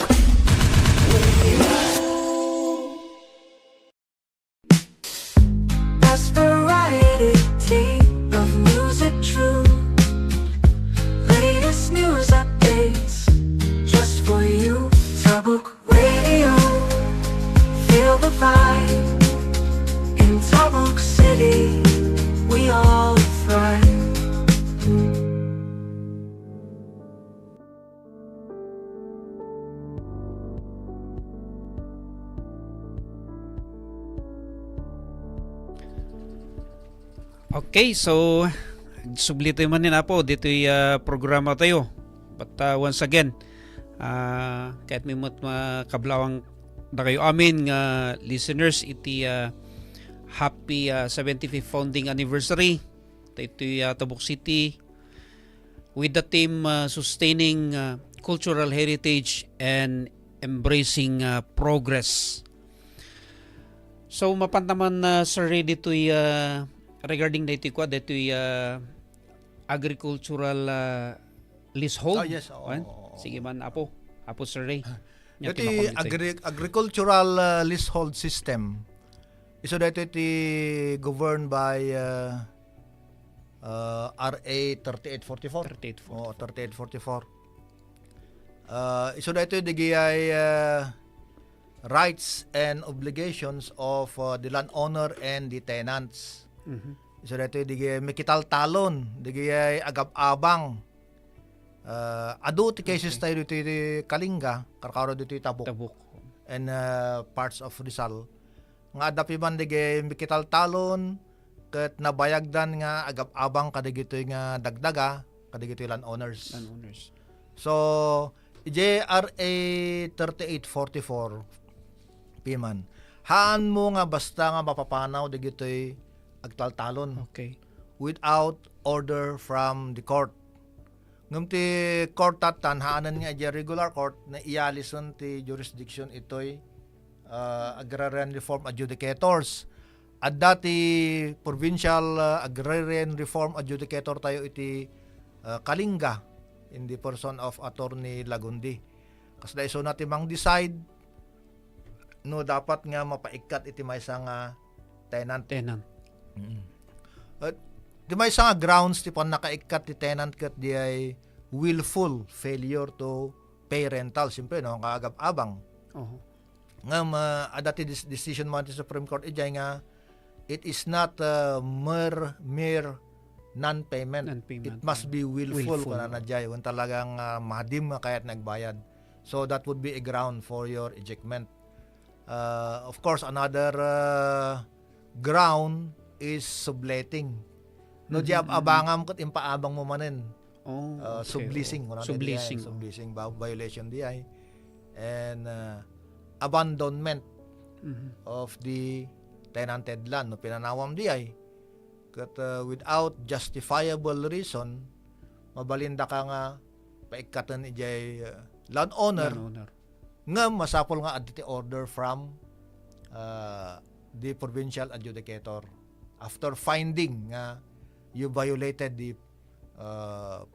Best variety of music true. Latest news updates just for you. Tabuk Radio. Feel the vibe. In Tabuk City, we all thrive. Okay, so sublito man din po dito'y programa tayo. But once again, kahit may makablawang na kayo amin nga listeners, iti happy 75th founding anniversary. Ito'y Tabuk City with the theme sustaining cultural heritage and embracing progress. So mapantaman sir dito'y regarding dito'y agricultural leasehold. Yes. Sige man apo sir Ray. Iti agricultural leasehold system. So dito iti governed by RA 3844. 3844. Oh, 3844. So dito digay rights and obligations of the landowner and the tenants. So dito digay mikital talon, digay agab-abang. Adu ti cases tayo dito iti Kalinga, karkaro dito iti Tabuk. And parts of Rizal. Nga adapi man digay mikital talon ket nabayagdan nga agab-abang kadigitoy nga dagdaga kadigitoy landowners. So JRA 3844 piman. Haan mo nga basta nga mapapanaw digitoy agtaltalon. Okay. Without order from the court. Ngam ti court tatan haanan nga iti regular court na ialison ti jurisdiction itoy agrarian reform adjudicators. At dati provincial agrarian reform adjudicator tayo iti Kalinga in the person of Attorney Lagundi. Kas da iso natin mang decide no dapat nga mapaikat iti maysa nga tenant. Di maysa nga grounds ti pon nakaikat ti tenant ket di ay willful failure to pay rental. Siyempre no kaagab-abang. Ngam adati decision man ti Supreme Court ijay nga it is not mere non-payment. It must be willful kana na jay when talagang madim nga kayat nagbayad. So that would be a ground for your ejectment. Of course another ground is subletting. No jab abangam ket impaabang mo manen. Subleasing subleasing violation di ay. And abandonment of the tenanted land no pinanawam di ay ket without justifiable reason mabalinda ka nga paikatan ijay landowner nga masapol nga aditi order from the provincial adjudicator after finding nga you violated the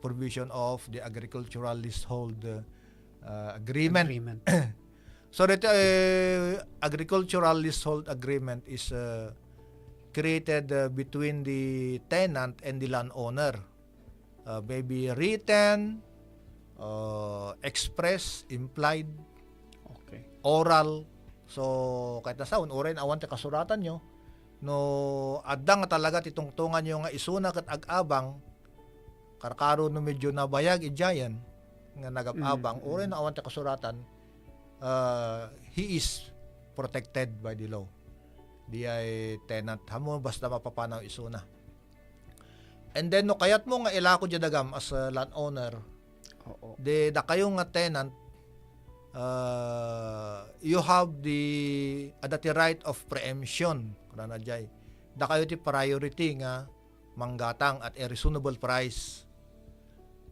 provision of the agricultural leasehold agreement. So that agricultural leasehold agreement is created between the tenant and the landowner. Maybe written, express, implied, oral. So kahit nasa unurin awan ti kasuratan nyo no adda nga talaga titungtungan yung nga isuna ket ag-abang karkaro no medyo nabayag ijayan nga nagab-abang uri na awan ta kasuratan he is protected by the law. Di ay tenant hamo basta mapapanaw isuna. And then no kayat mo nga ilako di dagam as a landowner, de da kayo nga tenant, you have the adati right of preemption kana jay. Da kayo ti priority nga manggatang at a reasonable price.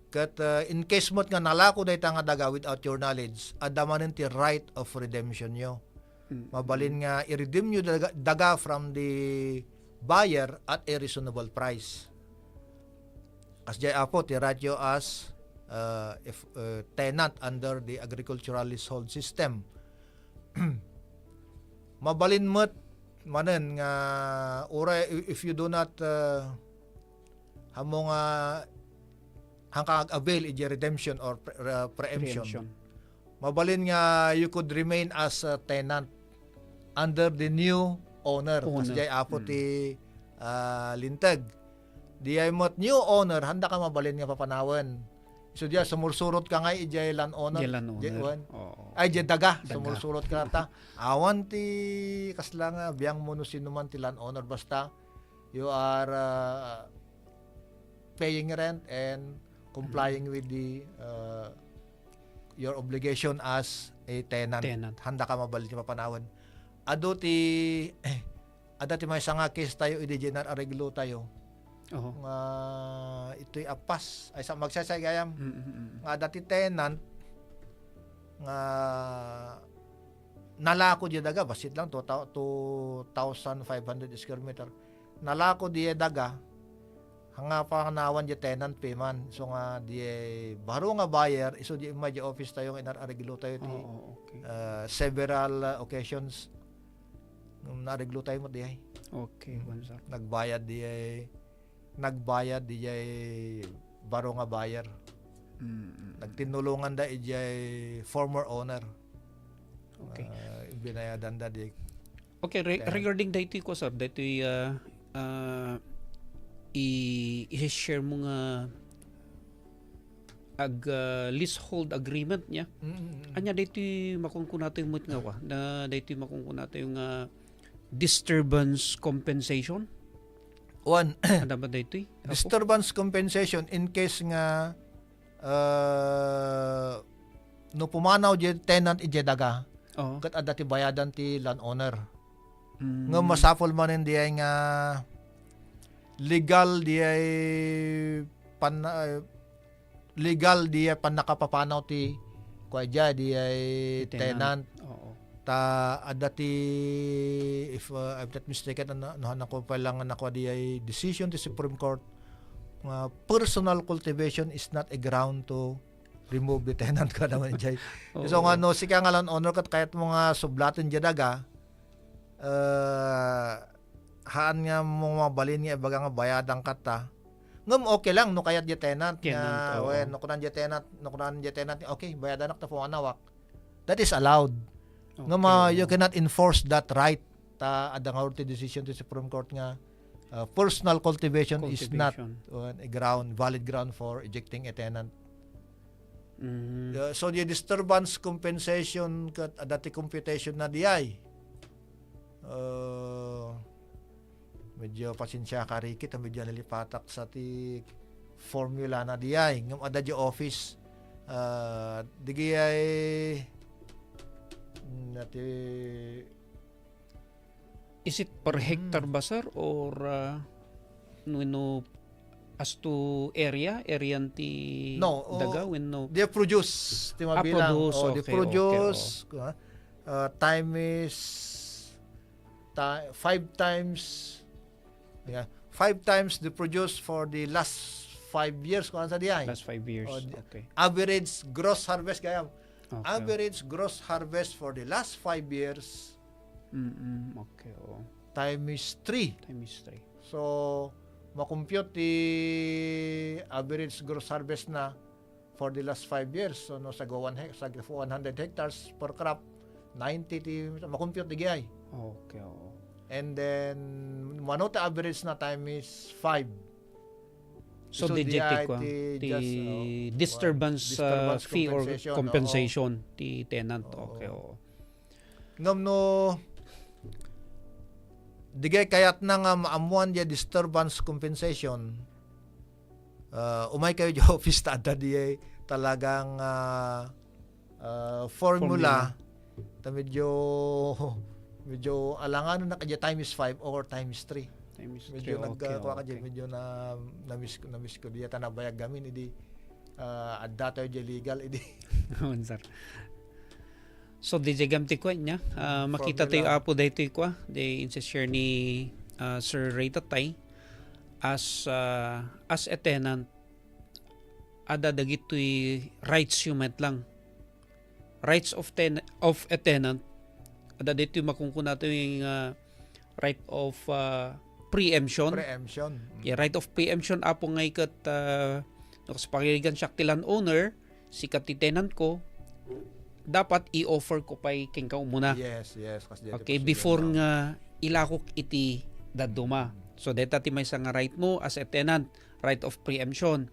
Kat in case mo nga nalako dayta nga daga without your knowledge, adamanen ti right of redemption nyo. Mabalin nga i-redeem nyo daga from the buyer at a reasonable price. As jay apo ti radyo as if tenant under the agricultural leasehold system. Mabalin mo't manen nga ura if you do not hamo nga hangkag avail iti redemption or preemption. Mabalin nga you could remain as a tenant under the new owner. As jay apo ti lintag. Di ay mo't new owner, handa ka mabalin nga papanawan. So diya, sumursurot ka nga, ijay landowner. Ay, jay daga. Sumursurot ka ta. Awan ti, kasla nga, biyang mo no sinuman ti landowner. Basta, you are paying rent and complying with the your obligation as a tenant. Handa ka mabalin nga papanawan. Ado ti may nga case tayo, i-degener areglo tayo. Ito'y apas ay sa magsasay gayam nga dati tenant nga nalako di daga basit lang 2,500 square meter nalako di daga hanga panganawan di tenant payment so nga di baro nga buyer iso di imay office tayo nga inareglo tayo ti several occasions nareglo tayo mo di nagbayad di baro nga buyer. Nagtinulungan da ijay former owner. Binayadan da di. Okay, regarding dito ko sir, dito i-share mo nga leasehold agreement niya. Anya dito makungkun natin mo nga wa na dito makungkun natin yung disturbance compensation. One, ano ba dito? disturbance compensation in case nga no pumanaw di tenant ije daga. Kat adati bayadan ti landowner. Nga masapol man hindi ay nga legal di ay nakapapanaw ti kuya di ay tenant. Ta adati if I'm not mistaken nako pa lang nako di ay decision ti Supreme Court personal cultivation is not a ground to remove the tenant ka naman jay. So nga no sika nga landowner kat kahit mo nga sublatin di daga haan nga mo mabalin nga ibaga nga bayadang kata ngam okay lang no kayat di tenant nga when no kunan di tenant okay bayadan ta po anawak that is allowed. You cannot enforce that right ta adang orti decision to Supreme Court nga personal cultivation is not a valid ground for ejecting a tenant. So the disturbance compensation kat adati computation na diay medyo pasensya ka rikit medyo nalipatak sa ti formula na diay ngam ada di office digay is it per hectare ba sir or no as to area ti daga when no they produce ti mabilang they produce time is 5 times 5 times they produce for the last 5 years kung sa diay last 5 years average gross harvest gayam. Average gross harvest for the last 5 years time is 3. So makompute the average gross harvest na for the last 5 years. So no sa 100 hectares per crop 90 makompute di gay. And then manota average na time is 5. So DJT ko ti disturbance fee or compensation ti tenant. Okay. No digay kayat na nga maamuan dia disturbance compensation. Umay kayo di office tada di talagang formula ta medyo alangan na kadya times 5 or times 3. Medyo nagkuha ka dyan, medyo na-miss ko diya tanabayag gamin, hindi adda tayo dyan legal, hindi. Sir. So, di jagam ti ko niya, makita tayo apo dahito ko, di insist-share ni Sir Ray Tatay, as a tenant, ada dagito'y rights human lang. Rights of a tenant, ada dito makungkuna ito yung right of preemption. Yeah, right of preemption apo ngay kat nakasapakirigan siya tilan owner, si kati tenant ko, dapat i-offer ko pa'y king ka muna. Yes. Okay, before nga ilakok iti daduma. So, deta ti may sa nga right mo as a tenant, right of preemption.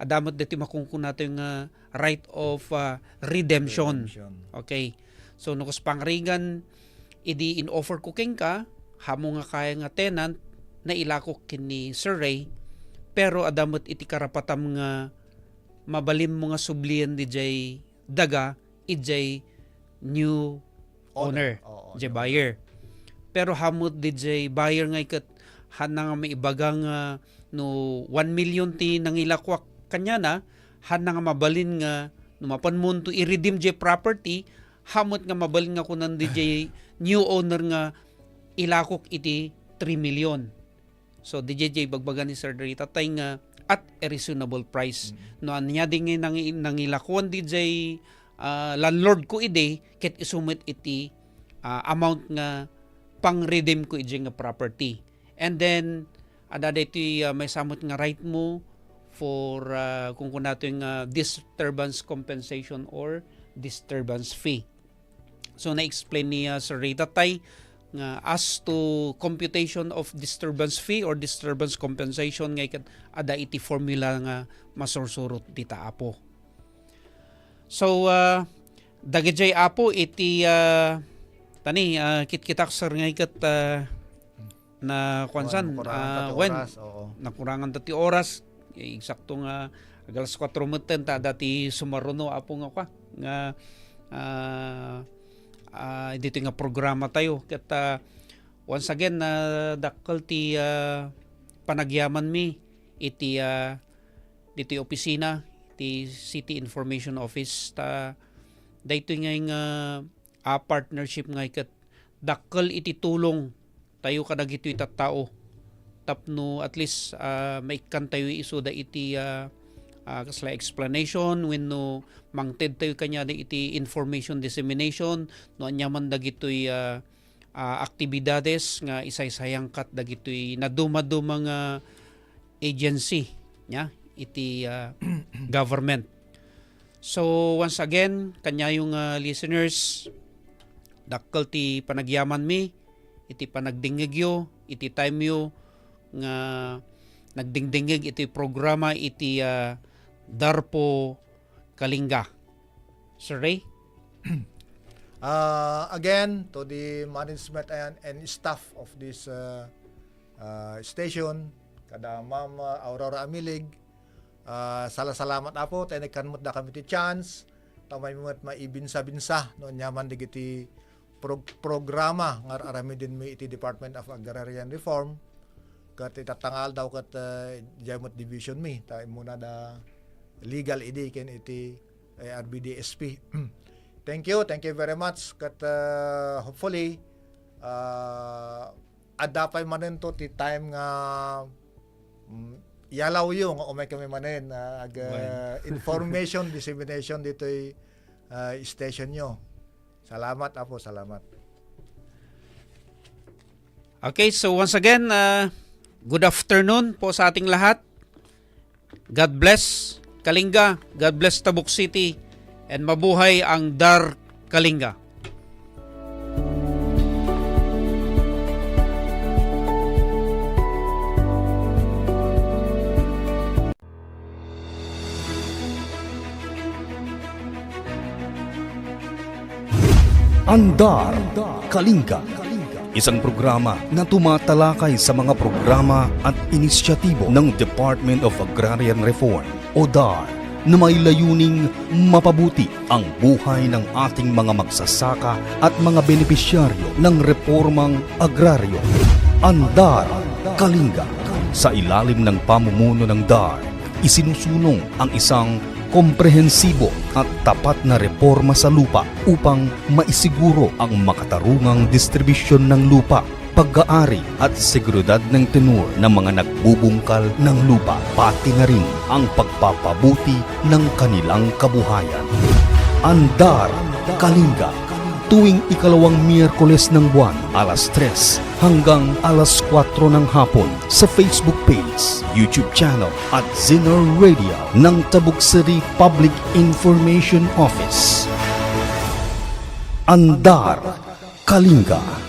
Adamot dito makungkuna ito yung right of redemption. Okay. So, nukas pangrigan, idi in-offer ko king ka, hamo nga kaya nga tenant, na ilakok kini Sir Ray, pero adamot iti karapatam nga mabalim mo nga sublian di jay daga, ijay new owner, jay buyer. Pero hamot di jay buyer nga ikat, hana nga may ibagang no 1 million ti nang ilakwak kanya na, hana nga mabalin nga, numapan mo to i-redeem jay property, hamot nga mabalin nga kunan di jay new owner nga ilakok iti 3 million. So DJ bagbagan ni Sir Ray Tatay nga at a reasonable price. No anya din nang ilakon DJ landlord ko ide ket isumit iti amount nga pang-redeem ko iti nga property. And then ada dito may samot nga right mo for kung kunato yung disturbance compensation or disturbance fee. So na-explain ni Sir Ray Tatay nga as to computation of disturbance fee or disturbance compensation nga ikat ada iti formula nga masursurot dita apo. So dagijay apo iti tani kitkitak sir nga ikat na kwansan when nakurangan dati oras eksakto nga alas 4 meten ta dati sumaruno apo nga dito nga programa tayo ket once again dakkel ti panagyaman mi iti dito opisina ti City Information Office ta dayto nga partnership nga ket dakkel iti tulong tayo kadagito iti tattao tapno at least maikan tayo isuda iti kasla explanation when no mangted tayo kanya da iti information dissemination no anyaman dagitoy aktibidades nga isaysayang kat dagitoy naduma-duma nga agency nya iti government. So once again kanya yung listeners dakkel ti panagyaman mi iti panagdingegyo iti time yo nga nagdingdingeg iti programa iti Darpo Kalinga. Sir Ray? Again, to the management and staff of this station, kada Ma'am Aurora Amilig, salamat apo, tayo nagkanmot na kami ti chance, tamay mo at maibinsa-binsa, no, nyaman digiti programa, nga arami din mi iti Department of Agrarian Reform, kat itatangal daw kat Jamot Division mi, tayo muna da legal idi ken iti 𝑣𝒏𝑫. Thank you very much kat hopefully adapay manen to ti time nga yalaw yung umay kami manen information dissemination dito station nyo. Salamat apo, salamat. Okay, so once again good afternoon po sa ating lahat. God bless Kalinga, God bless Tabuk City, and mabuhay ang Dar Kalinga. Andar Kalinga. Isang programa na tumatalakay sa mga programa at inisyatibo ng Department of Agrarian Reform o DAR na may layuning mapabuti ang buhay ng ating mga magsasaka at mga benepisyaryo ng reformang agraryo. Andar Kalinga. Sa ilalim ng pamumuno ng DAR, isinusulong ang isang komprehensibo at tapat na reforma sa lupa upang maisiguro ang makatarungang distribusyon ng lupa, pag-aari at seguridad ng tenur ng mga nagbubungkal ng lupa, pati na rin ang pagpapabuti ng kanilang kabuhayan. Andar Kalinga, tuwing ikalawang Miyerkules ng buwan, alas 3 hanggang alas 4 ng hapon sa Facebook page, YouTube channel at Ziner Radio ng Tabuk City Public Information Office. Andar Kalinga.